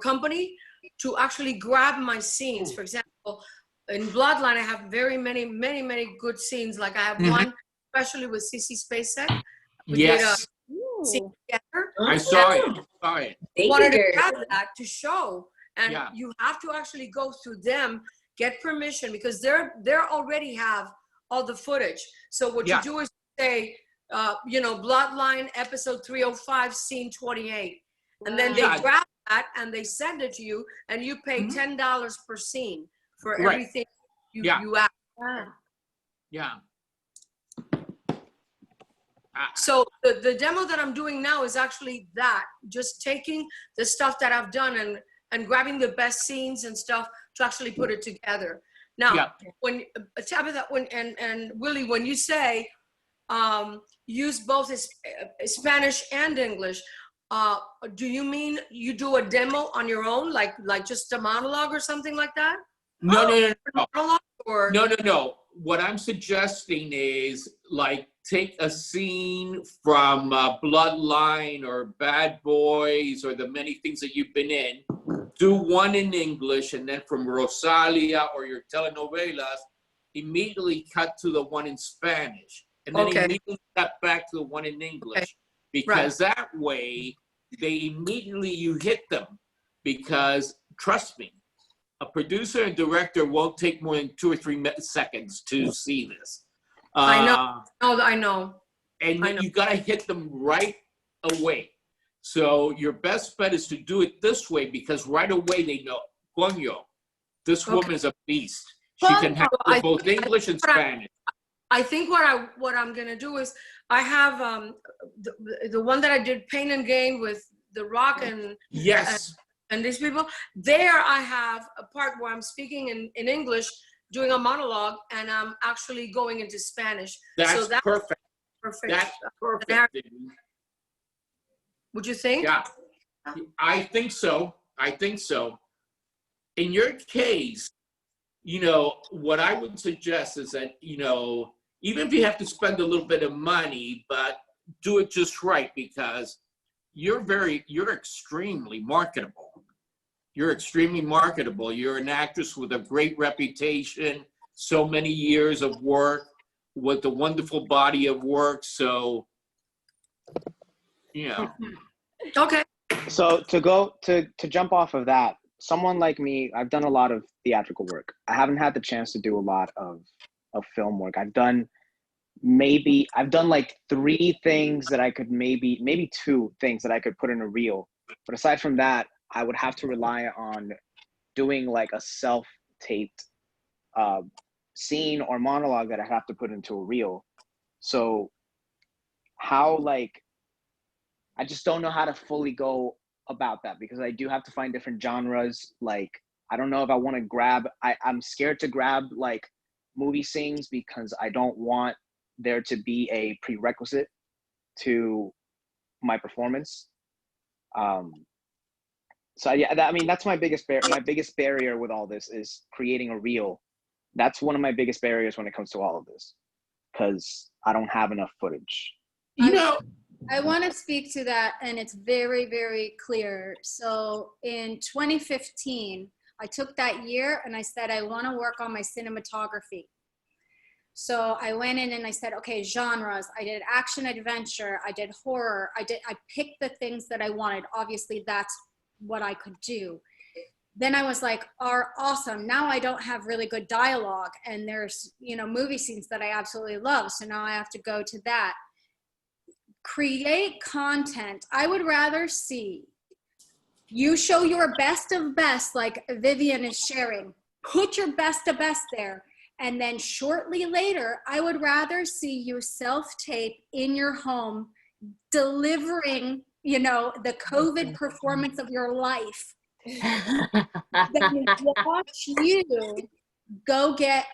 company to actually grab my scenes. For example, in Bloodline, I have very many good scenes. Like I have one especially with CC Spacek. We
Yes.
did a scene together.
I saw it.
Wanted to have that to show, and
Yeah.
you have to actually go through them, get permission, because they're already have all the footage. So what
Yeah.
you do is say, Bloodline episode 305, scene 28, and then they
Yeah.
grab that and they send it to you, and you pay $10 per scene for
Right.
everything
Yeah.
you add.
Yeah.
So the demo that I'm doing now is actually that, just taking the stuff that I've done and grabbing the best scenes and stuff to actually put it together. Now,
Yeah.
when Tabitha, and Willie, when you say use both Spanish and English, do you mean you do a demo on your own, like just a monologue or something like that?
No.
Monologue or
No. What I'm suggesting is like take a scene from Bloodline or Bad Boys or the many things that you've been in, do one in English, and then from Rosalia or your telenovelas, immediately cut to the one in Spanish, and then immediately cut back to the one in English, because that way you hit them, because trust me, a producer and director won't take more than 2 or 3 seconds to see this.
I know.
And you gotta hit them right away. So your best bet is to do it this way, because right away they know, coño, this woman is a beast. She can handle both English and Spanish.
I think what I'm gonna do is I have the one that I did, Pain and Gain, with The Rock and
yes.
And these people, there I have a part where I'm speaking in English, doing a monologue, and I'm actually going into Spanish.
That's perfect.
Perfect.
That's perfect.
Would you think?
Yeah, I think so. In your case, what I would suggest is that, even if you have to spend a little bit of money, but do it just right, because you're extremely marketable. You're extremely marketable. You're an actress with a great reputation, so many years of work, with a wonderful body of work. So,
Okay.
So to jump off of that, someone like me, I've done a lot of theatrical work. I haven't had the chance to do a lot of film work. I've done like 3 things that I could maybe 2 things that I could put in a reel. But aside from that, I would have to rely on doing like a self-taped scene or monologue that I have to put into a reel. So I just don't know how to fully go about that, because I do have to find different genres. Like, I don't know if I want to I'm scared to grab like movie scenes, because I don't want there to be a prerequisite to my performance. So yeah, that's my biggest barrier with all this, is creating a reel. That's one of my biggest barriers when it comes to all of this, because I don't have enough footage.
I want to speak to that, and it's very, very clear. So in 2015, I took that year and I said, I want to work on my cinematography. So I went in and I said, okay, genres. I did action adventure. I did horror. I picked the things that I wanted. Obviously, that's what I could do. Then I was like, awesome. Now I don't have really good dialogue, and there's, movie scenes that I absolutely love. So now I have to go to that. Create content. I would rather see you show your best of best, like Vivian is sharing. Put your best of best there. And then shortly later, I would rather see you self-tape in your home, delivering, the COVID performance of your life. Then watch you go get,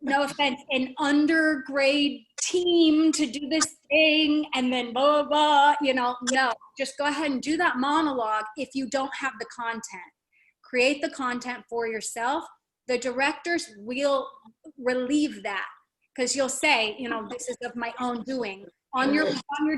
no offense, an undergrade team to do this thing, and then blah, blah, blah, no, just go ahead and do that monologue if you don't have the content. Create the content for yourself. The directors will relieve that, because you'll say, this is of my own doing. On your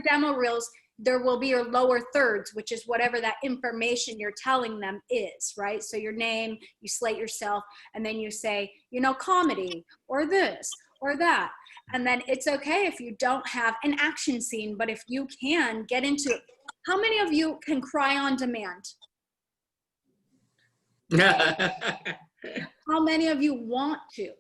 demo reels, there will be your lower thirds, which is whatever that information you're telling them is, right? So your name, you slate yourself, and then you say, you know, comedy or this or that. And then it's okay if you don't have an action scene, but if you can get into it. How many of you can cry on demand? How many of you want to?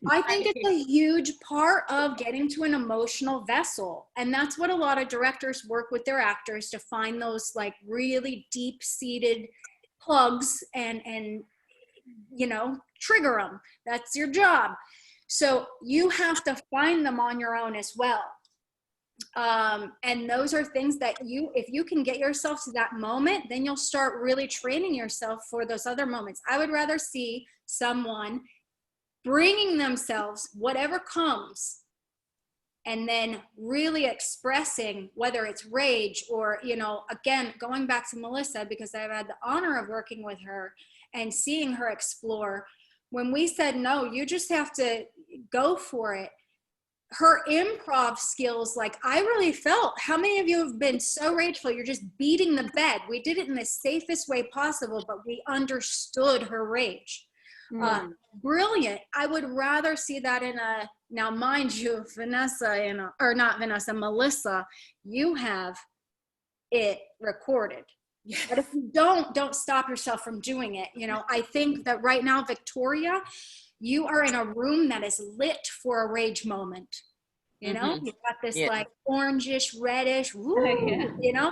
I think it's a huge part of getting to an emotional vessel. And that's what a lot of directors work with their actors, to find those like really deep-seated plugs and you know, trigger them. That's your job. So you have to find them on your own as well. And those are things that if you can get yourself to that moment, then you'll start really training yourself for those other moments. I would rather see someone bringing themselves, whatever comes, and then really expressing, whether it's rage or, you know, again, going back to Melissa, because I've had the honor of working with her and seeing her explore. When we said, no, you just have to go for it. Her improv skills, like I really felt, how many of you have been so rageful, you're just beating the bed? We did it in the safest way possible, but we understood her rage. Brilliant. I would rather see that in a, now mind you, Vanessa, or not Vanessa, Melissa, you have it recorded. But if you don't stop yourself from doing it. You know, I think that right now, Victoria, you are in a room that is lit for a rage moment. You know, you've got this like orangish, reddish, woo, you know,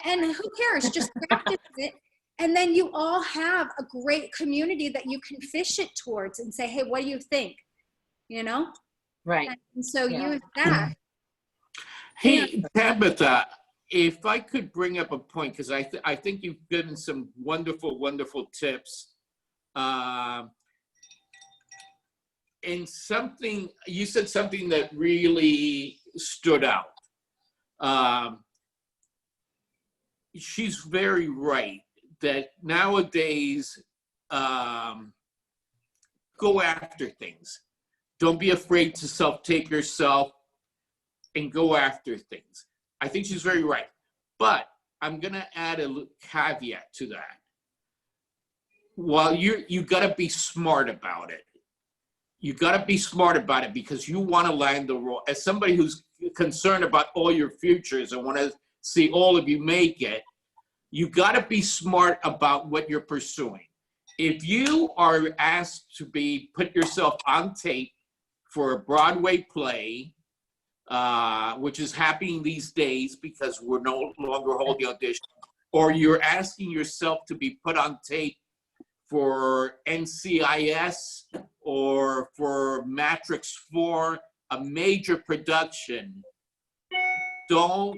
and who cares? Just practice it. And then you all have a great community that you can fish it towards and say, hey, what do you think? You know?
Right.
And so use that.
Hey, Tabitha, if I could bring up a point, because I think you've given some wonderful, wonderful tips. And something, you said something that really stood out. She's very right that nowadays, go after things. Don't be afraid to self-tape yourself and go after things. I think she's very right. But I'm gonna add a caveat to that. While you gotta be smart about it. You gotta be smart about it because you wanna land the role. As somebody who's concerned about all your futures and wanna see all of you make it, you gotta be smart about what you're pursuing. If you are asked to put yourself on tape for a Broadway play, which is happening these days because we're no longer holding auditions, or you're asking yourself to be put on tape for NCIS or for Matrix 4, a major production, don't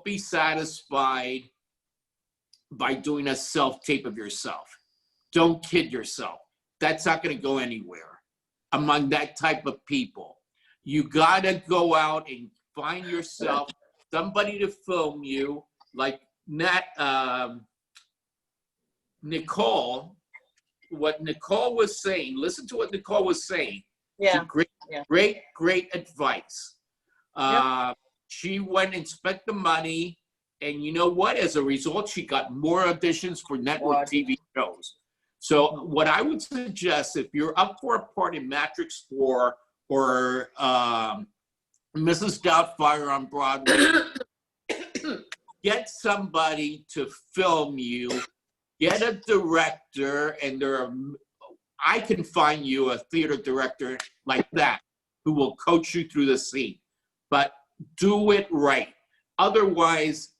be satisfied by doing a self-tape of yourself. Don't kid yourself. That's not going to go anywhere among that type of people. You got to go out and find yourself somebody to film you, like Nicole. What Nicole was saying, listen to what Nicole was saying.
Yeah.
Great advice. She went and spent the money, and you know what? As a result, she got more auditions for network TV shows. So what I would suggest, if you're up for a part in Matrix 4 or Mrs. Doubtfire on Broadway, get somebody to film you, get a director, and I can find you a theater director like that who will coach you through the scene. But do it right. Otherwise,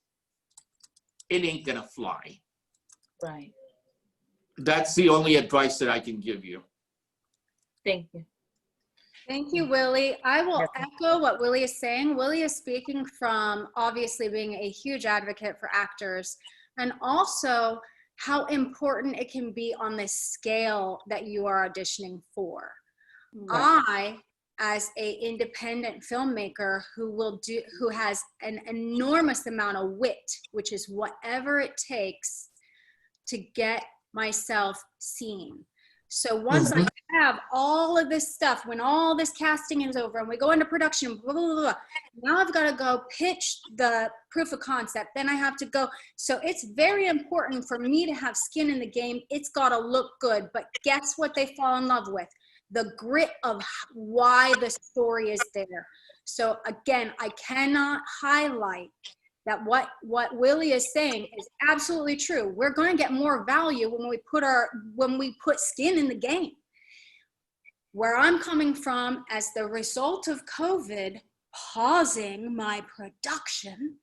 it ain't gonna fly.
Right.
That's the only advice that I can give you.
Thank you.
Thank you, Willie. I will echo what Willie is saying. Willie is speaking from obviously being a huge advocate for actors, and also how important it can be on the scale that you are auditioning for.
Right.
I, as an independent filmmaker who has an enormous amount of wit, which is whatever it takes to get myself seen. So once I have all of this stuff, when all this casting is over and we go into production, blah, blah, blah, blah, now I've got to go pitch the proof of concept. Then I have to go. So it's very important for me to have skin in the game. It's got to look good. But guess what they fall in love with? The grit of why the story is there. So again, I cannot highlight that what Willie is saying is absolutely true. We're going to get more value when we put skin in the game. Where I'm coming from, as the result of COVID pausing my production,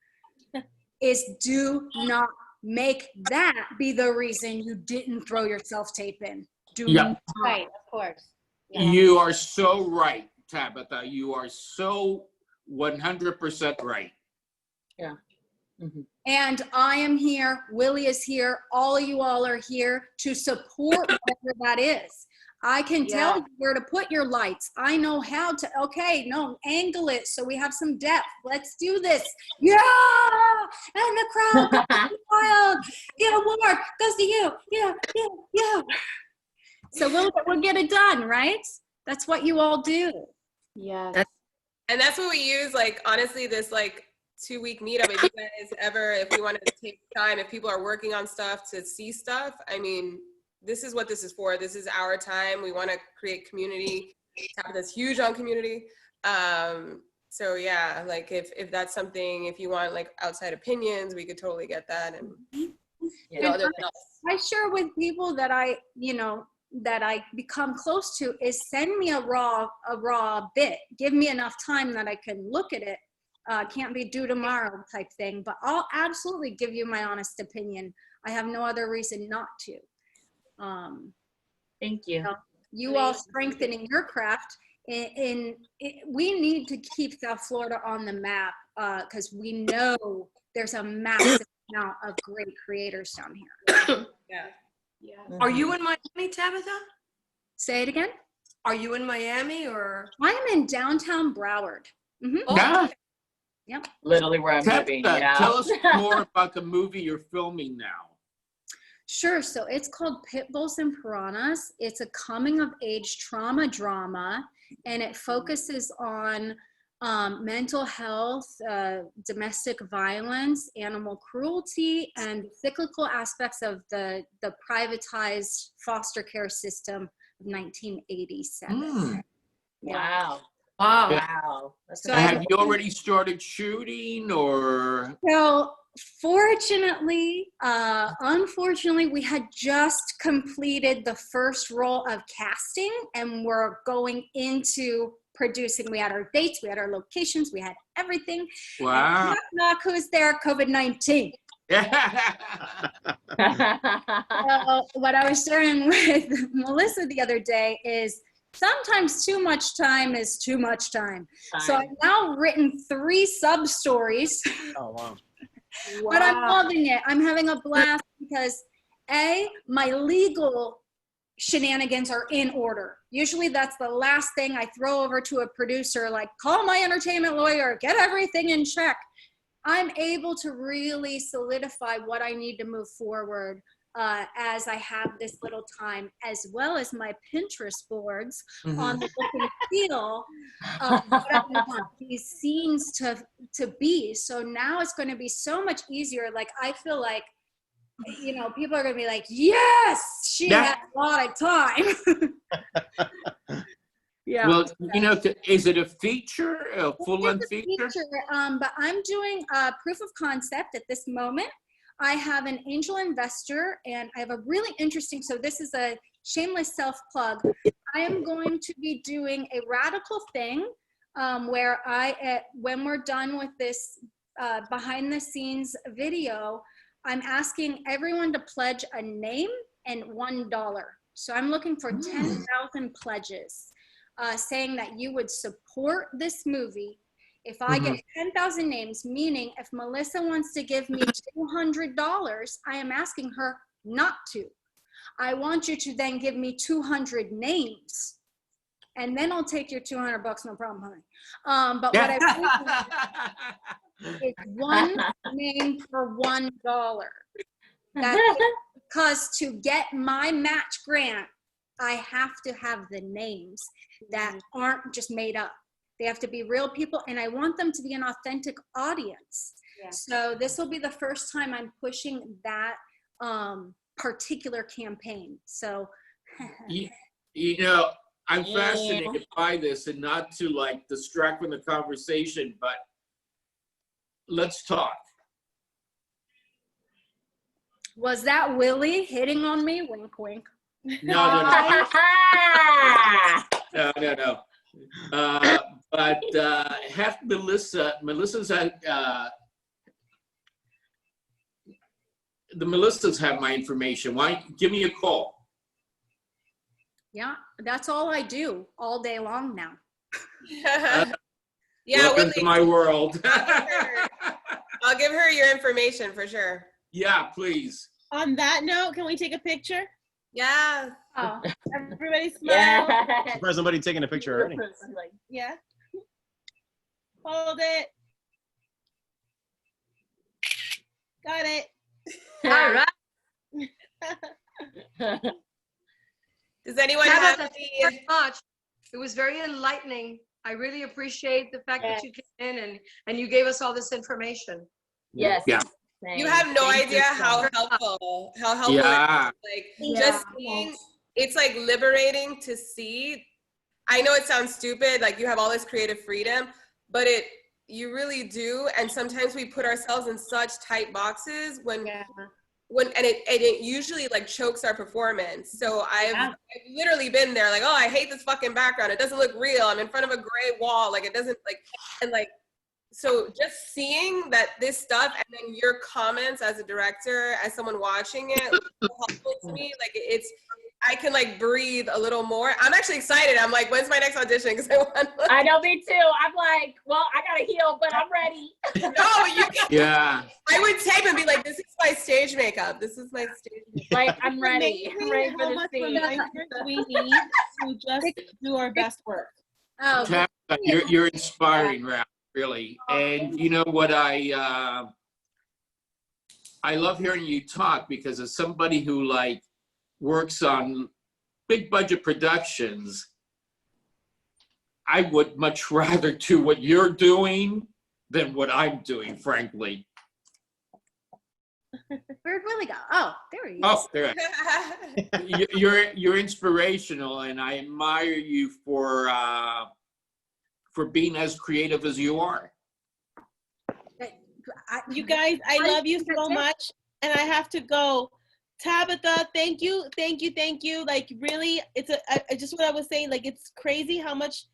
is do not make that be the reason you didn't throw your self-tape in. Do not.
Right, of course. Yeah.
You are so right, Tabitha. You are so 100% right.
Yeah.
And I am here, Willie is here, all of you all are here to support whatever that is. I can tell you where to put your lights. I know how to, okay, no, angle it so we have some depth. Let's do this. Yeah! And the crowd goes wild. The award goes to you. Yeah, yeah, yeah. So we'll get it done, right? That's what you all do.
Yeah.
And that's what we use, like, honestly, this, like, 2-week meetup. If you guys ever, if we want to take time, if people are working on stuff to see stuff, I mean, this is what this is for. This is our time. We want to create community. Tabitha's huge on community. So yeah, like if that's something, if you want like outside opinions, we could totally get that. And
I share with people that that I become close to is send me a raw bit. Give me enough time that I can look at it. Can't be due tomorrow type thing, but I'll absolutely give you my honest opinion. I have no other reason not to.
Thank you.
You all strengthening your craft. We need to keep South Florida on the map because we know there's a massive amount of great creators down here.
Yeah. Are you in Miami, Tabitha?
Say it again.
Are you in Miami or?
I'm in downtown Broward. Mm-hmm.
Yeah.
Yep.
Literally where I'm living. Yeah.
Tell us more about the movie you're filming now.
Sure. So it's called Bulls and Piranhas. It's a coming of age trauma drama, and it focuses on mental health, domestic violence, animal cruelty, and cyclical aspects of the privatized foster care system of 1987.
Mm.
Wow.
Wow.
Wow.
So have you already started shooting or?
So fortunately, unfortunately, we had just completed the first roll of casting and we're going into producing. We had our dates, we had our locations, we had everything.
Wow.
And knock, who's there? COVID-19. What I was sharing with Melissa the other day is sometimes too much time is too much time. So I've now written 3 sub-stories.
Oh, wow.
But I'm loving it. I'm having a blast because my legal shenanigans are in order. Usually that's the last thing I throw over to a producer, like call my entertainment lawyer, get everything in check. I'm able to really solidify what I need to move forward as I have this little time, as well as my Pinterest boards on the look and feel of what I want these scenes to be. So now it's going to be so much easier. Like I feel like, you know, people are going to be like, yes, she had a lot of time. Yeah.
Well, you know, is it a feature, a full-length feature?
But I'm doing a proof of concept at this moment. I have an angel investor, and I have a really interesting, so this is a shameless self-plug. I am going to be doing a radical thing where when we're done with this behind-the-scenes video, I'm asking everyone to pledge a name and $1. So I'm looking for 10,000 pledges saying that you would support this movie. If I get 10,000 names, meaning if Melissa wants to give me $200, I am asking her not to. I want you to then give me 200 names, and then I'll take your $200, no problem, honey. But what I really is one name for $1. That's because to get my match grant
I have to have the names that aren't just made up. They have to be real people, and I want them to be an authentic audience.
Yeah.
So this will be the first time I'm pushing that particular campaign. So
You know, I'm fascinated by this, and not to like distract from the conversation, but let's talk.
was that Willie hitting on me? Wink, wink.
No. But have Melissa's the Melissas have my information. Why give me a call?
Yeah, that's all I do all day long now.
Welcome to my world.
I'll give her your information for sure.
Yeah, please.
On that note, can we take a picture?
Yeah.
Oh, everybody smile.
I'm surprised nobody taking a picture already.
Yeah. Hold it. Got it.
All right.
Does anyone
Tabitha,
have
thank you very much. It was very enlightening. I really appreciate the fact that you came in and you gave us all this information.
Yes.
Yeah.
You have no idea how helpful it is. Like just seeing, it's like liberating to see. I know it sounds stupid, like you have all this creative freedom, but you really do. And sometimes we put ourselves in such tight boxes when it usually like chokes our performance. So I've literally been there like, oh, I hate this fucking background. It doesn't look real. I'm in front of a gray wall. Like it doesn't like, and like, so just seeing that this stuff and then your comments as a director, as someone watching it, was helpful to me. Like I can like breathe a little more. I'm actually excited. I'm like, when's my next audition? Because
I know, me too. I'm like, well, I gotta heal, but I'm ready.
No, you can.
Yeah.
I would tape and be like, this is my stage makeup. This is my stage makeup.
Like, I'm ready. I'm ready for
How
the
much
scene.
reminders we need to just do our best work.
Oh,
Tabitha, you're inspiring, Ralph, really. And you know what, I love hearing you talk, because as somebody who like works on big budget productions, I would much rather do what you're doing than what I'm doing, frankly.
Where'd Willie go? Oh, there he is.
Oh, there. You're inspirational, and I admire you for being as creative as you are.
You guys, I love you so much, and I have to go. Tabitha, thank you. Like really, just what I was saying, like it's crazy how much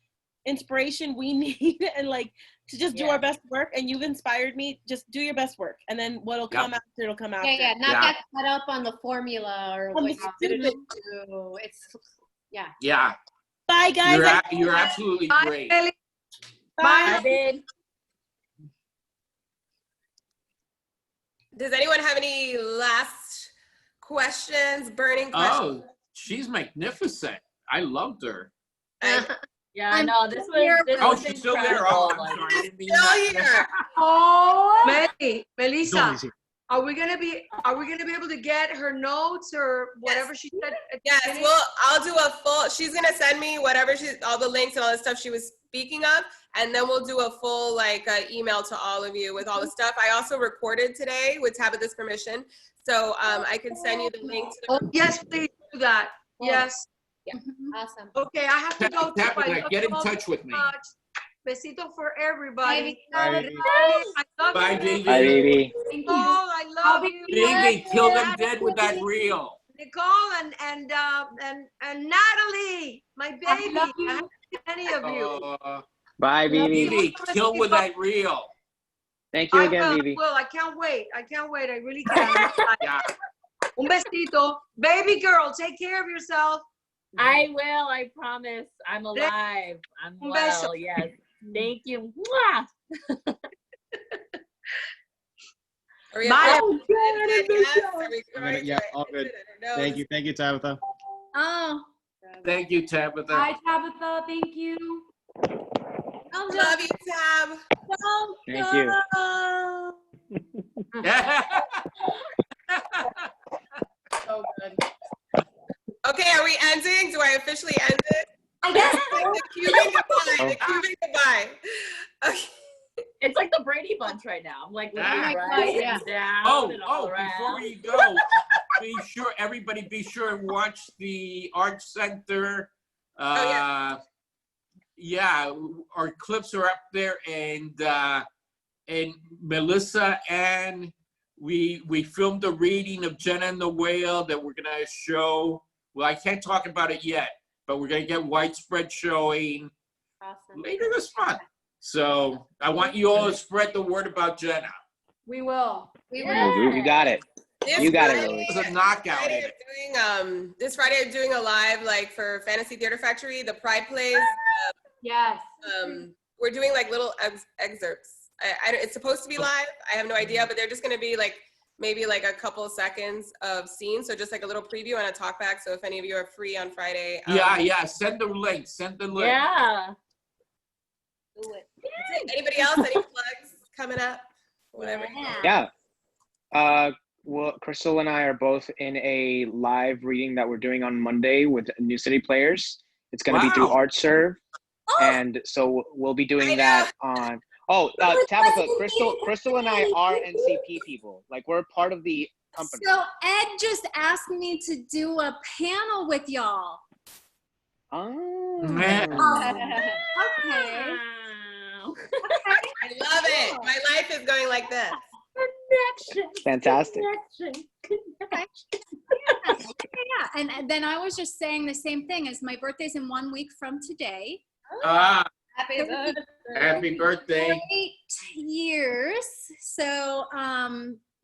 inspiration we need and like to just do our best work, and you've inspired me. Just do your best work, and then what'll come after, it'll come after.
Yeah, not get caught up on the formula or what you didn't do. It's,
Yeah.
Bye, guys.
You're absolutely
Bye,
great.
Ellie.
Bye, babe.
Does anyone have any last questions, burning questions?
Oh, she's magnificent. I loved her.
Yeah, I know. This was
Oh, she's still there. Oh, I'm sorry. I didn't mean that.
Oh, Melissa,
Nobody's here.
are we gonna be able to get her notes or whatever she said? At the
Yes,
beginning?
well, I'll do a full, she's gonna send me whatever all the links and all the stuff she was speaking of, and then we'll do a full like email to all of you with all the stuff. I also recorded today with Tabitha's permission, so I can send you the link to the
Yes, please do that. Yes.
yeah, awesome.
Okay, I have to go. too.
Tabitha,
I love
get
you
in
all
touch
so
with me.
much. Besito for everybody.
Bye.
I love
Bye,
you.
baby.
Bye, baby.
Nicole, I love you.
Baby, kill them dead with that reel.
Nicole and Natalie, my baby. I haven't seen any of you.
Bye, Bibi.
Baby, kill with that reel.
Thank you
I
again,
will,
Bibi.
Will. I can't wait. I really can't.
Yeah.
Un besito. Baby girl, take care of yourself.
I will, I promise. I'm alive. I'm
Un
well,
beso.
yes. Thank you. Mwah!
Bye.
Yeah, all good. Thank you, Tabitha.
Oh.
Thank you, Tabitha.
Bye, Tabitha. Thank you.
Love you, Tab.
Thank you.
So good.
Okay, are we ending? Do I officially end it?
I guess
The Cuban goodbye. The Cuban goodbye. Okay.
It's like the Brady Bunch right now. I'm like looking
Ah.
right
yeah.
and down and all
Before
around.
you go, everybody be sure and watch the Art Center. Yeah, our clips are up there, and Melissa and we filmed a reading of Jenna and the Whale that we're gonna show. Well, I can't talk about it yet, but we're gonna get widespread showing later this month. So I want you all to spread the word about Jenna.
We will.
We
You got it. You got it, Lily.
It was a knockout.
This Friday I'm doing a live like for Fantasy Theater Factory, the Pride plays.
Yes.
We're doing like little excerpts. It's supposed to be live. I have no idea, but they're just gonna be like maybe like a couple seconds of scenes. So just like a little preview and a talk back. So if any of you are free on Friday.
Yeah. Send the link. Send the link.
Yeah.
Do it. Anybody else? Any plugs coming up? Whatever.
Yeah. Well, Crystal and I are both in a live reading that we're doing on Monday with New City Players. It's going to be through ArtServe. And so we'll be doing that on. Tabitha, Crystal and I are NCP people. Like, we're part of the company.
So Ed just asked me to do a panel with y'all.
Oh.
Okay.
I love it. My life is going like this.
Fantastic.
Yeah, and then I was just saying the same thing as my birthday's in 1 week from today.
Happy birthday.
Happy birthday.
8 years. So,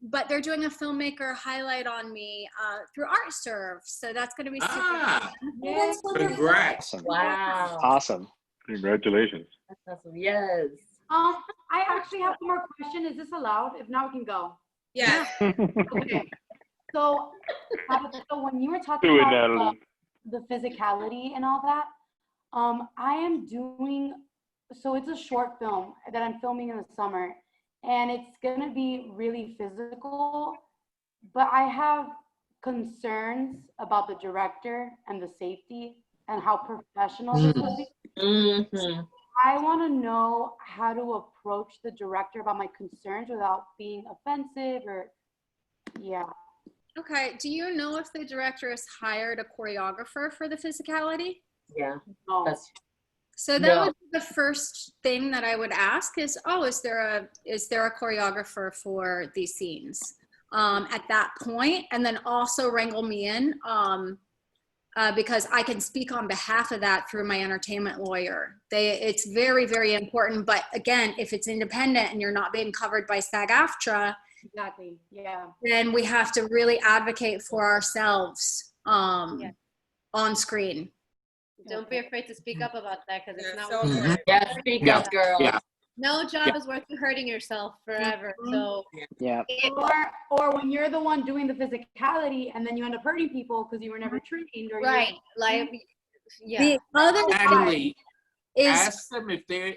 but they're doing a filmmaker highlight on me through ArtServe. So that's going to be super fun. Yeah.
Congrats.
Wow.
Awesome.
Congratulations.
That's awesome. Yes.
I actually have one more question. Is this allowed? If not, we can go.
Yeah.
Okay. So when you were talking
Do it,
about
Natalie.
the physicality and all that, I am doing, so it's a short film that I'm filming in the summer, and it's gonna be really physical, but I have concerns about the director and the safety and how professional this will be.
Mm-hmm.
I want to know how to approach the director about my concerns without being offensive or, yeah.
Okay. Do you know if the director has hired a choreographer for the physicality?
Yeah.
No.
So that would be the first thing that I would ask is, is there a choreographer for these scenes at that point? And then also wrangle me in because I can speak on behalf of that through my entertainment lawyer. It's very, very important. But again, if it's independent and you're not being covered by SAG-AFTRA,
Exactly. Yeah.
then we have to really advocate for ourselves on screen.
Don't be afraid to speak up about that because it's not
so
worth
important.
it.
Yeah, speak up, girl.
Yeah.
No job is worth hurting yourself forever. So
Yeah.
Or when you're the one doing the physicality and then you end up hurting people because you were never trained. Or
right, like
The other
Natalie,
is
ask them if they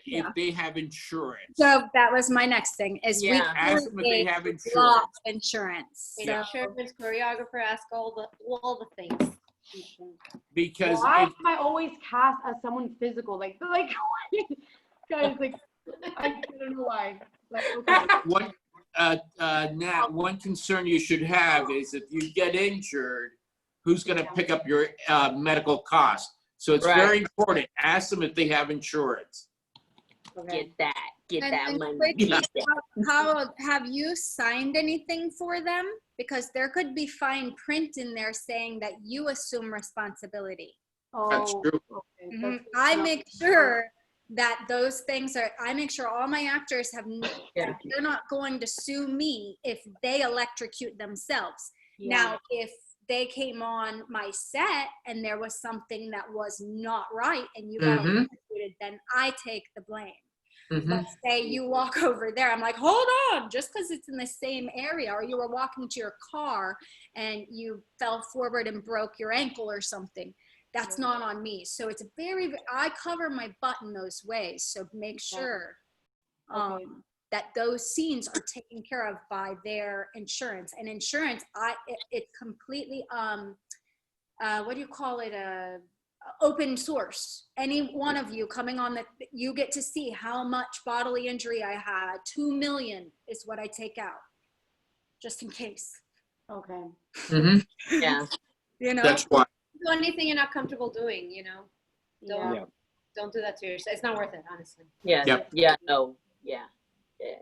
have insurance.
so that was my next thing is we
Ask them if they have
lot
insurance.
of insurance.
Yeah.
insurance, choreographer, ask all the things.
Because
why am I always cast as someone physical? Like guys, like I don't know why. Like, okay.
Nat, one concern you should have is if you get injured, who's going to pick up your medical costs? So it's very important. Ask them if they have insurance.
Get that money.
Quickly, how have you signed anything for them? Because there could be fine print in there saying that you assume responsibility.
That's true.
Okay.
Mhm. I make sure that those things are, I make sure all my actors have, they're not going to sue me if they electrocute themselves.
Yeah.
Now, if they came on my set and there was something that was not right and you got electrocuted, then I take the blame. But say you walk over there, I'm like, hold on, just because it's in the same area, or you were walking to your car and you fell forward and broke your ankle or something, that's not on me. So it's I cover my butt in those ways. So make sure that those scenes are taken care of by their insurance. And insurance, it's completely, what do you call it? open source. Any one of you coming on that, you get to see how much bodily injury I had. 2 million is what I take out, just in case.
Okay.
Yeah.
You know?
That's why.
Do anything you're not comfortable doing, you know? Don't
Yeah.
don't do that to yourself. It's not worth it, honestly.
Yeah.
Yep.
Yeah. No. Yeah. Yeah.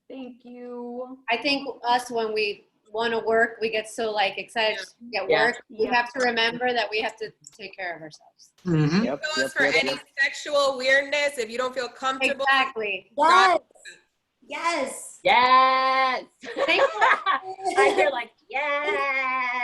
Thank you.
I think us, when we want to work, we get so like excited to get
Yeah.
work. We have to remember that we have to take care of ourselves.
Mm-hmm.
Yep,
Goes
yep,
for
yep,
any
yep.
sexual weirdness. If you don't feel comfortable,
Exactly.
Yes. Yes.
Yes.
Thank
I hear like yes.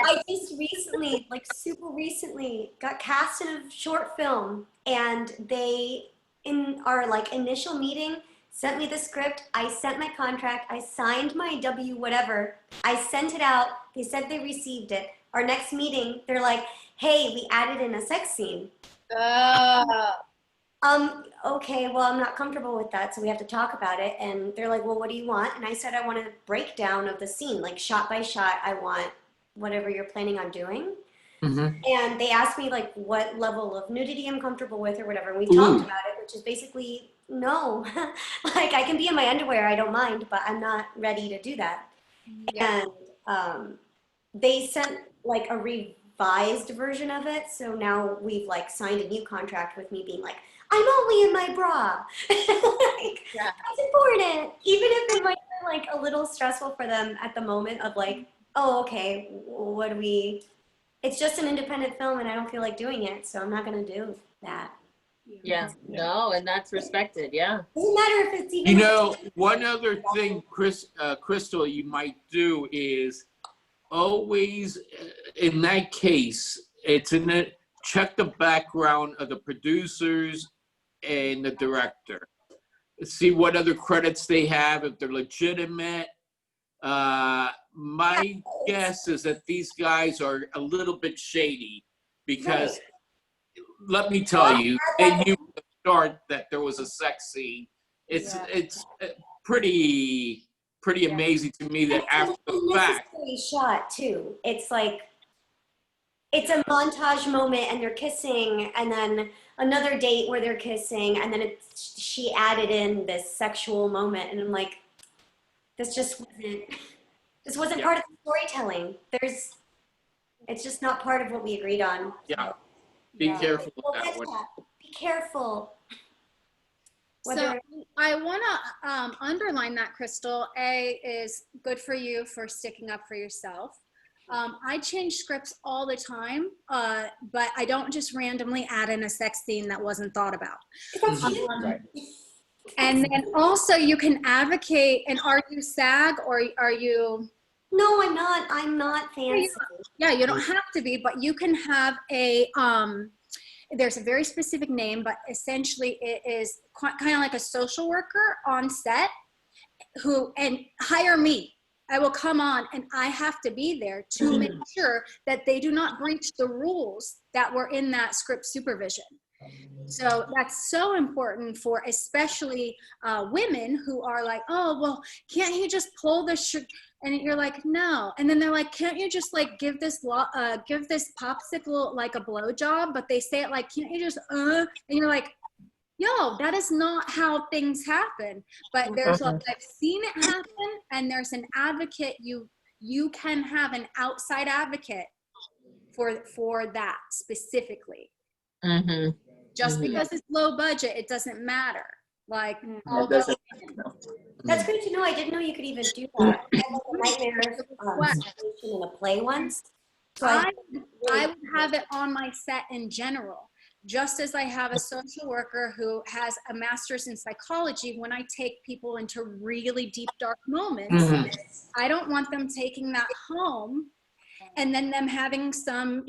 I just recently, like super recently, got cast in a short film, and they, in our like initial meeting, sent me the script. I sent my contract. I signed my W whatever. I sent it out. They said they received it. Our next meeting, they're like, "Hey, we added in a sex scene." Okay, well, I'm not comfortable with that, so we have to talk about it. And they're like, well, what do you want? And I said, I want a breakdown of the scene, like shot by shot. I want whatever you're planning on doing. And they asked me like what level of nudity I'm comfortable with or whatever. And we talked about it, which is basically no. Like I can be in my underwear, I don't mind, but I'm not ready to do that.
Yeah.
And they sent like a revised version of it. So now we've like signed a new contract with me being like, I'm only in my bra. Like, that's important. Even if it might be like a little stressful for them at the moment of like, oh, okay, what do we, it's just an independent film and I don't feel like doing it. So I'm not going to do that.
Yeah. No, and that's respected. Yeah.
Doesn't matter if it's even.
You know, one other thing, Crystal, you might do is always, in that case, it's in the, check the background of the producers and the director. See what other credits they have, if they're legitimate. My guess is that these guys are a little bit shady because let me tell you, they knew at the start that there was a sex scene. It's pretty amazing to me that after the fact.
Shot too. It's like it's a montage moment and they're kissing, and then another date where they're kissing, and then she added in this sexual moment, and I'm like, this wasn't part of the storytelling. It's just not part of what we agreed on.
Yeah. Be careful with that one.
Be careful.
So I want to underline that, Crystal. A is good for you for sticking up for yourself. I change scripts all the time, but I don't just randomly add in a sex scene that wasn't thought about.
Right.
And then also you can advocate, and are you SAG or are you?
No, I'm not. I'm not fancy.
Yeah, you don't have to be, but you can have a, there's a very specific name, but essentially it is kind of like a social worker on set and hire me. I will come on and I have to be there to make sure that they do not breach the rules that were in that script supervision. So that's so important for especially women who are like, oh, well, can't you just pull the and you're like, no. And then they're like, can't you just like give this popsicle like a blowjob? But they say it like, can't you just, and you're like, yo, that is not how things happen. But there's like, I've seen it happen, and there's an advocate. You can have an outside advocate for that specifically. Just because it's low budget, it doesn't matter. Like,
that's great to know. I didn't know you could even do that. I had a nightmare situation in a play once. So
I would have it on my set in general. Just as I have a social worker who has a master's in psychology, when I take people into really deep, dark moments, I don't want them taking that home and then them having some,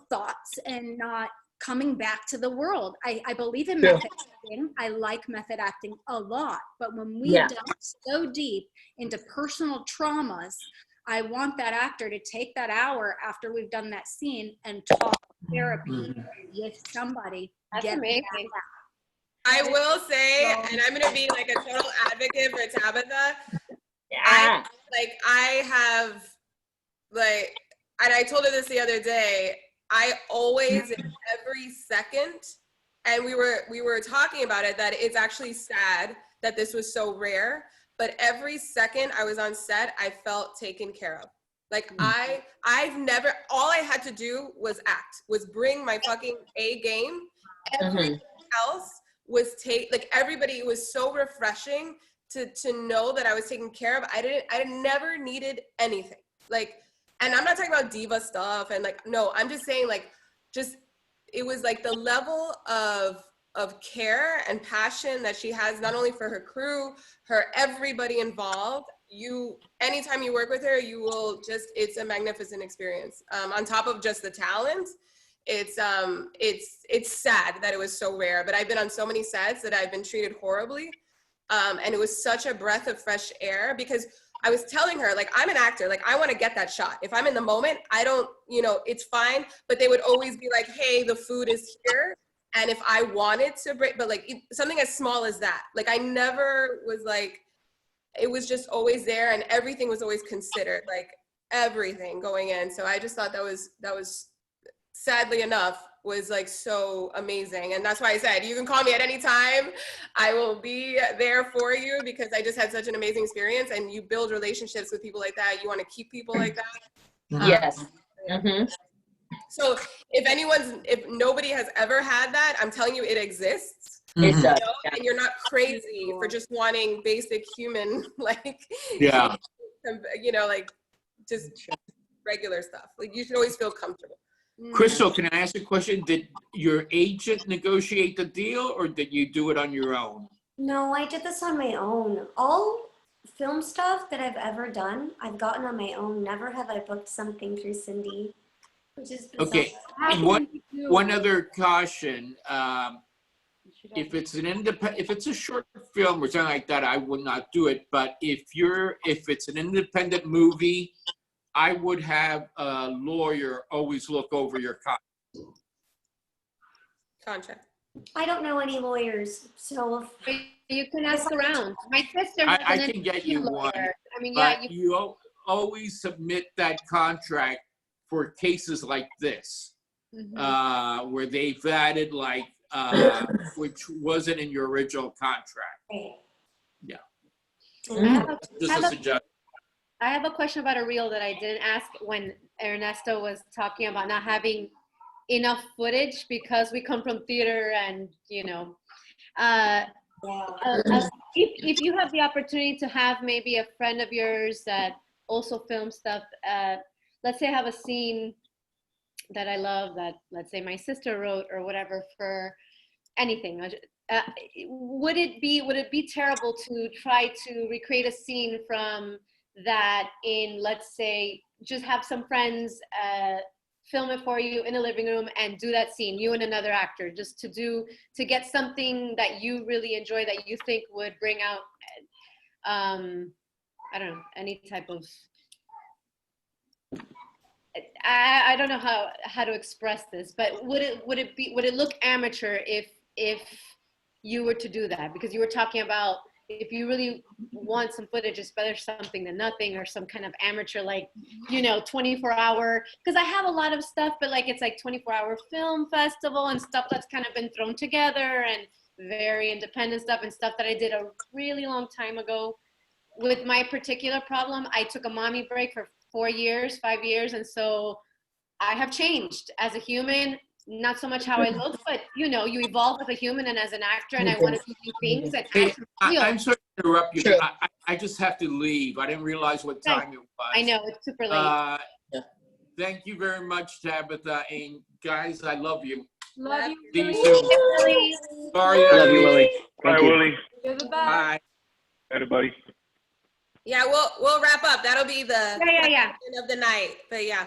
thoughts and not coming back to the world. I believe in method acting. I like method acting a lot. But when we delve so deep into personal traumas, I want that actor to take that hour after we've done that scene and talk therapy with somebody.
That's amazing.
I will say, and I'm gonna be like a total advocate for Tabitha. I have and I told her this the other day. I always, in every second, and we were talking about it, that it's actually sad that this was so rare, but every second I was on set, I felt taken care of. Like I've never, all I had to do was act, was bring my fucking A game. Everything else was like everybody, it was so refreshing to know that I was taken care of. I never needed anything. Like, and I'm not talking about diva stuff and like, no, I'm just saying like, just, it was like the level of care and passion that she has, not only for her crew, everybody involved. Anytime you work with her, you will just, it's a magnificent experience. On top of just the talent, it's sad that it was so rare, but I've been on so many sets that I've been treated horribly. And it was such a breath of fresh air, because I was telling her, like, I'm an actor, like, I want to get that shot. If I'm in the moment, I don't, it's fine. But they would always be like, hey, the food is here. And if I wanted to break, but like something as small as that, like I never was like, it was just always there, and everything was always considered, like everything going in. So I just thought that was sadly enough, was like so amazing. And that's why I said, you can call me at any time. I will be there for you, because I just had such an amazing experience, and you build relationships with people like that. You want to keep people like that.
Yes.
So if nobody has ever had that, I'm telling you, it exists.
It does.
And you're not crazy for just wanting basic human, like, like just regular stuff. Like, you should always feel comfortable.
Crystal, can I ask a question? Did your agent negotiate the deal, or did you do it on your own?
No, I did this on my own. All film stuff that I've ever done, I've gotten on my own. Never have I booked something through Cindy, which is bizarre.
Okay, and one other caution. If it's a short film or something like that, I would not do it. But if it's an independent movie, I would have a lawyer always look over your
contract.
I don't know any lawyers, so
you can ask around. My sister has
I can get you one.
I mean,
but
yeah,
you always submit that contract for cases like this, where they've added like, which wasn't in your original contract. Yeah. Just a suggestion.
I have a question about a reel that I didn't ask when Ernesto was talking about not having enough footage, because we come from theater, and if you have the opportunity to have maybe a friend of yours that also films stuff, let's say I have a scene that I love that, let's say, my sister wrote or whatever, for anything, would it be terrible to try to recreate a scene from that in, let's say, just have some friends film it for you in a living room and do that scene, you and another actor, just to get something that you really enjoy, that you think would bring out, I don't know, any type of, I don't know how to express this, but would it look amateur if you were to do that? Because you were talking about, if you really want some footage, it's better something than nothing, or some kind of amateur, like, 24-hour, because I have a lot of stuff, but like, it's like 24-hour film festival and stuff that's kind of been thrown together, and very independent stuff, and stuff that I did a really long time ago. With my particular problem, I took a mommy break for 5 years, and so I have changed as a human. Not so much how I look, but you evolve as a human and as an actor, and I want to do new things. And
I'm sorry to interrupt you. But I just have to leave. I didn't realize what time it was.
I know, it's super late.
Thank you very much, Tabitha. And guys, I love you.
Love you.
See you soon. Sorry.
Love you, Willie.
Bye, Willie.
You're the best.
Bye.
Everybody.
Yeah, we'll wrap up. That'll be the
yeah
end of the night. But yeah.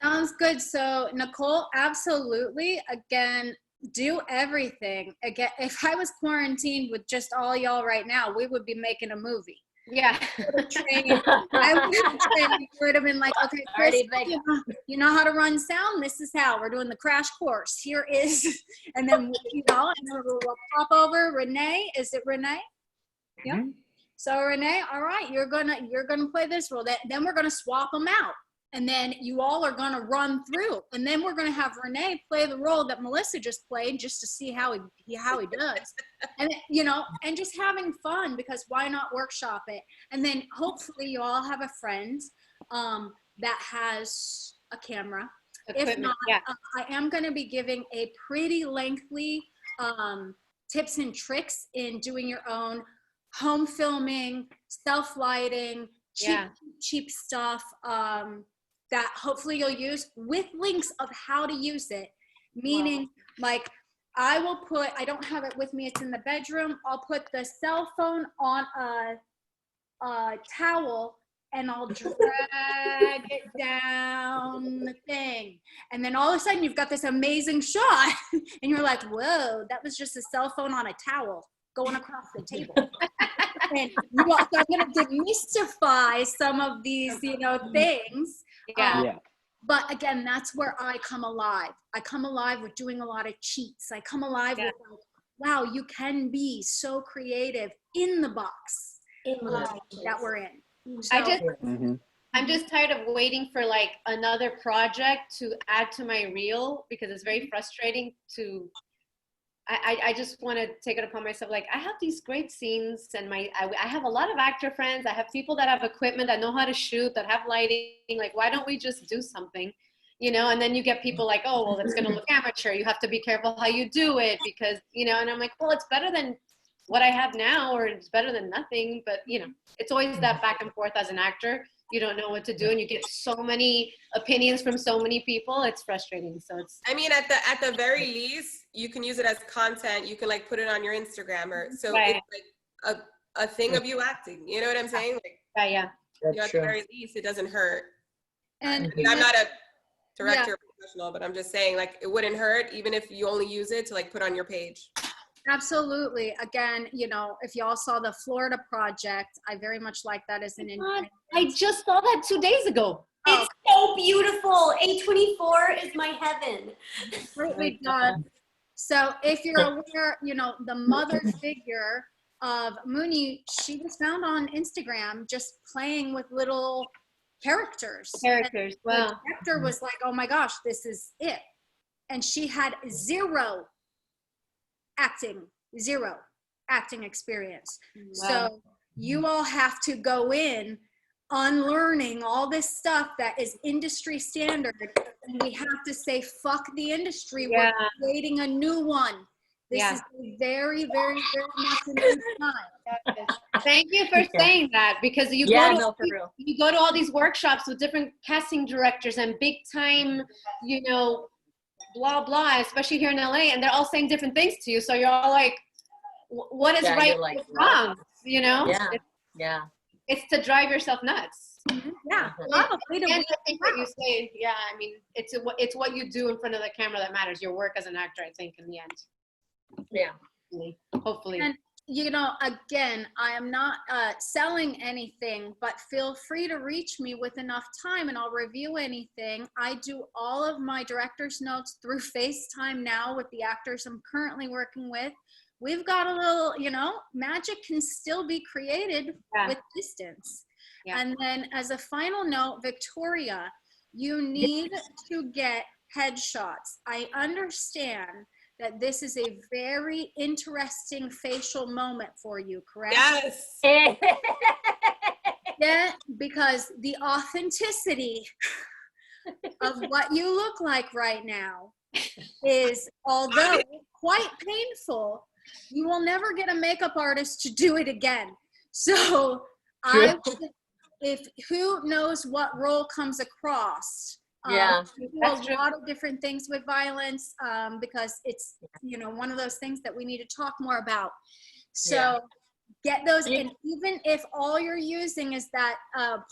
Sounds good. So Nicole, absolutely. Again, do everything. Again, if I was quarantined with just all y'all right now, we would be making a movie.
Yeah.
I would have been like, okay, Chris, you know how to run sound? This is how. We're doing the crash course. Here is, and then, and then we'll pop over. Renee, is it Renee? Yep. So Renee, all right, you're gonna play this role. Then we're gonna swap them out. And then you all are going to run through. And then we're going to have Renee play the role that Melissa just played just to see how he does. And, you know, and just having fun, because why not workshop it? And then hopefully you all have a friend that has a camera. If not, I am going to be giving a pretty lengthy tips and tricks in doing your own home filming, self-lighting, cheap stuff that hopefully you'll use, with links of how to use it. Meaning, like, I will put, I don't have it with me, it's in the bedroom, I'll put the cell phone on a towel and I'll drag it down the thing. And then all of a sudden you've got this amazing shot and you're like, whoa, that was just a cell phone on a towel going across the table. And so I'm going to demystify some of these, you know, things. But again, that's where I come alive. I come alive with doing a lot of cheats. I come alive with, like, wow, you can be so creative in the box that we're in. So,
I'm just tired of waiting for like another project to add to my reel, because it's very frustrating to, I just want to take it upon myself. Like, I have these great scenes and I have a lot of actor friends. I have people that have equipment, that know how to shoot, that have lighting. Like, why don't we just do something, you know? And then you get people like, oh, well, it's going to look amateur. You have to be careful how you do it because, you know, and I'm like, well, it's better than what I have now, or it's better than nothing. But, you know, it's always that back and forth as an actor. You don't know what to do, and you get so many opinions from so many people. It's frustrating. So it's,
I mean, at the very least, you can use it as content. You can like put it on your Instagram, or so it's like a thing of you acting. You know what I'm saying? Like,
yeah.
You know, at the very least, it doesn't hurt.
And
I'm not a director or professional, but I'm just saying, like, it wouldn't hurt even if you only use it to like put on your page.
Absolutely. Again, you know, if y'all saw the Florida project, I very much like that as an
I just saw that 2 days ago.
It's so beautiful. A24 is my heaven.
Completely done. So if you're aware, you know, the mother figure of Mooney, she was found on Instagram just playing with little characters.
Wow.
The director was like, oh my gosh, this is it. And she had zero acting experience. So you all have to go in unlearning all this stuff that is industry standard, and we have to say fuck the industry. We're creating a new one. This is a very, very, very much a new time.
Thank you for saying that, because you go to all these workshops with different casting directors and big time, you know, blah blah, especially here in LA, and they're all saying different things to you. So you're all like, what is right, like, wrong? You know? It's to drive yourself nuts.
Yeah.
And I think what you say, I mean, it's what you do in front of the camera that matters. Your work as an actor, I think, in the end. Hopefully.
And, you know, again, I am not selling anything, but feel free to reach me with enough time and I'll review anything. I do all of my director's notes through FaceTime now with the actors I'm currently working with. We've got a little, you know, magic can still be created with distance. And then as a final note, Victoria, you need to get headshots. I understand that this is a very interesting facial moment for you, correct?
Yes.
Yeah, because the authenticity of what you look like right now is, although quite painful, you will never get a makeup artist to do it again. So if who knows what role comes across. We do a lot of different things with violence because it's, you know, one of those things that we need to talk more about. So get those, and even if all you're using is that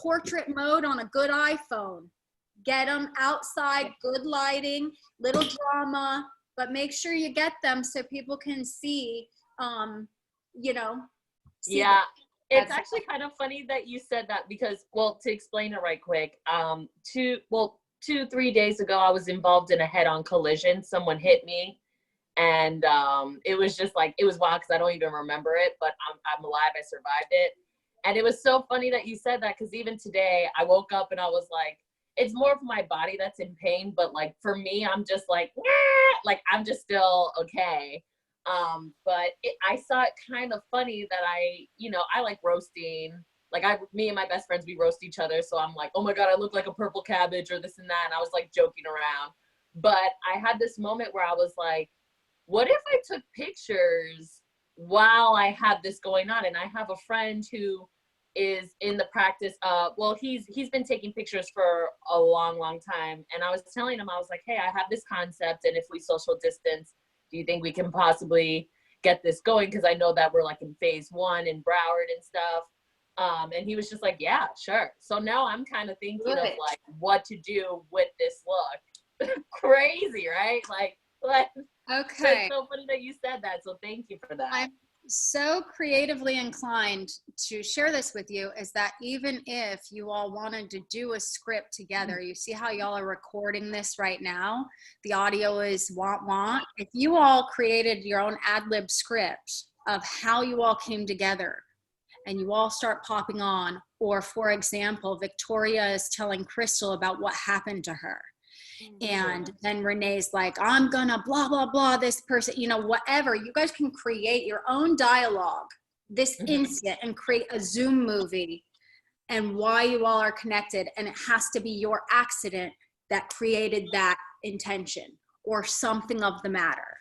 portrait mode on a good iPhone, get them outside, good lighting, little drama, but make sure you get them so people can see, you know.
It's actually kind of funny that you said that because, well, to explain it right quick, 2-3 days ago, I was involved in a head-on collision. Someone hit me, and it was just like, it was wild because I don't even remember it, but I'm alive. I survived it. And it was so funny that you said that, because even today I woke up and I was like, it's more of my body that's in pain, but like for me, I'm just like, like I'm just still okay. But I saw it kind of funny that I like roasting. Like me and my best friends, we roast each other. So I'm like, oh my God, I look like a purple cabbage or this and that. And I was like joking around. But I had this moment where I was like, what if I took pictures while I had this going on? And I have a friend who is in the practice of, well, he's been taking pictures for a long, long time. And I was telling him, I was like, hey, I have this concept. And if we social distance, do you think we can possibly get this going? Because I know that we're like in phase 1 in Broward and stuff. And he was just like, yeah, sure. So now I'm kind of thinking of like what to do with this look. Crazy, right? Like,
Okay.
it's so funny that you said that. So thank you for that.
I'm so creatively inclined to share this with you is that even if you all wanted to do a script together, you see how y'all are recording this right now? The audio is want. If you all created your own ad-lib script of how you all came together and you all start popping on, or for example, Victoria is telling Crystal about what happened to her. And then Renee's like, I'm gonna blah, blah, blah, this person, whatever. You guys can create your own dialogue this instant and create a Zoom movie and why you all are connected. And it has to be your accident that created that intention or something of the matter,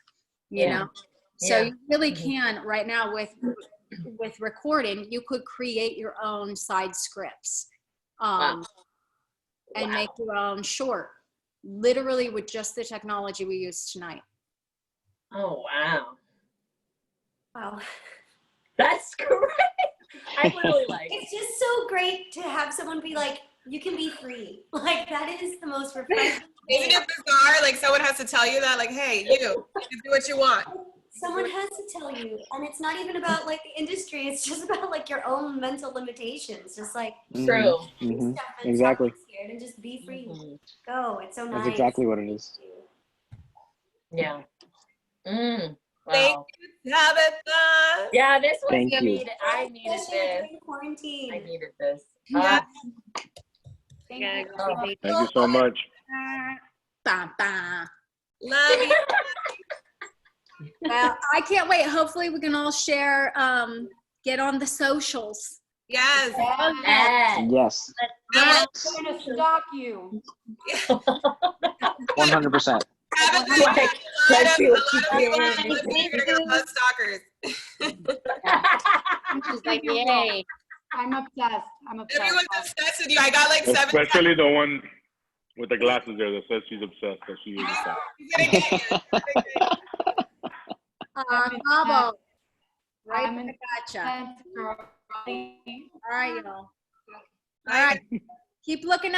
you know? So you really can right now with recording, you could create your own side scripts and make your own short. Literally with just the technology we use tonight.
Oh, wow.
Wow.
That's great. I really like it.
It's just so great to have someone be like, you can be free. Like, that is the most refreshing.
Isn't it bizarre? Like, someone has to tell you that, like, hey, you can do what you want.
Someone has to tell you. And it's not even about, like, the industry. It's just about, like, your own mental limitations. Just, like,
true.
Exactly.
scared and just be free. Go. It's so nice.
That's exactly what it is.
Yeah. Wow.
Thank you, Tabitha.
Yeah, this was
Thank you.
needed. I needed this.
Quarantine.
I needed this.
Yeah.
Thank you.
Thank you so much.
Bah, bah.
Love you.
Well, I can't wait. Hopefully we can all share, get on the socials.
Yes.
Yes.
I'm gonna stalk you.
100%.
Let's see what you
Stalkers.
She's like, yay. I'm obsessed.
Everyone's obsessed with you. I got like 7.
Especially the one with the glasses there that says she's obsessed. That she is obsessed.
Bravo. Right,
I'm in
gotcha.
girl.
All right, y'all. All right. Keep looking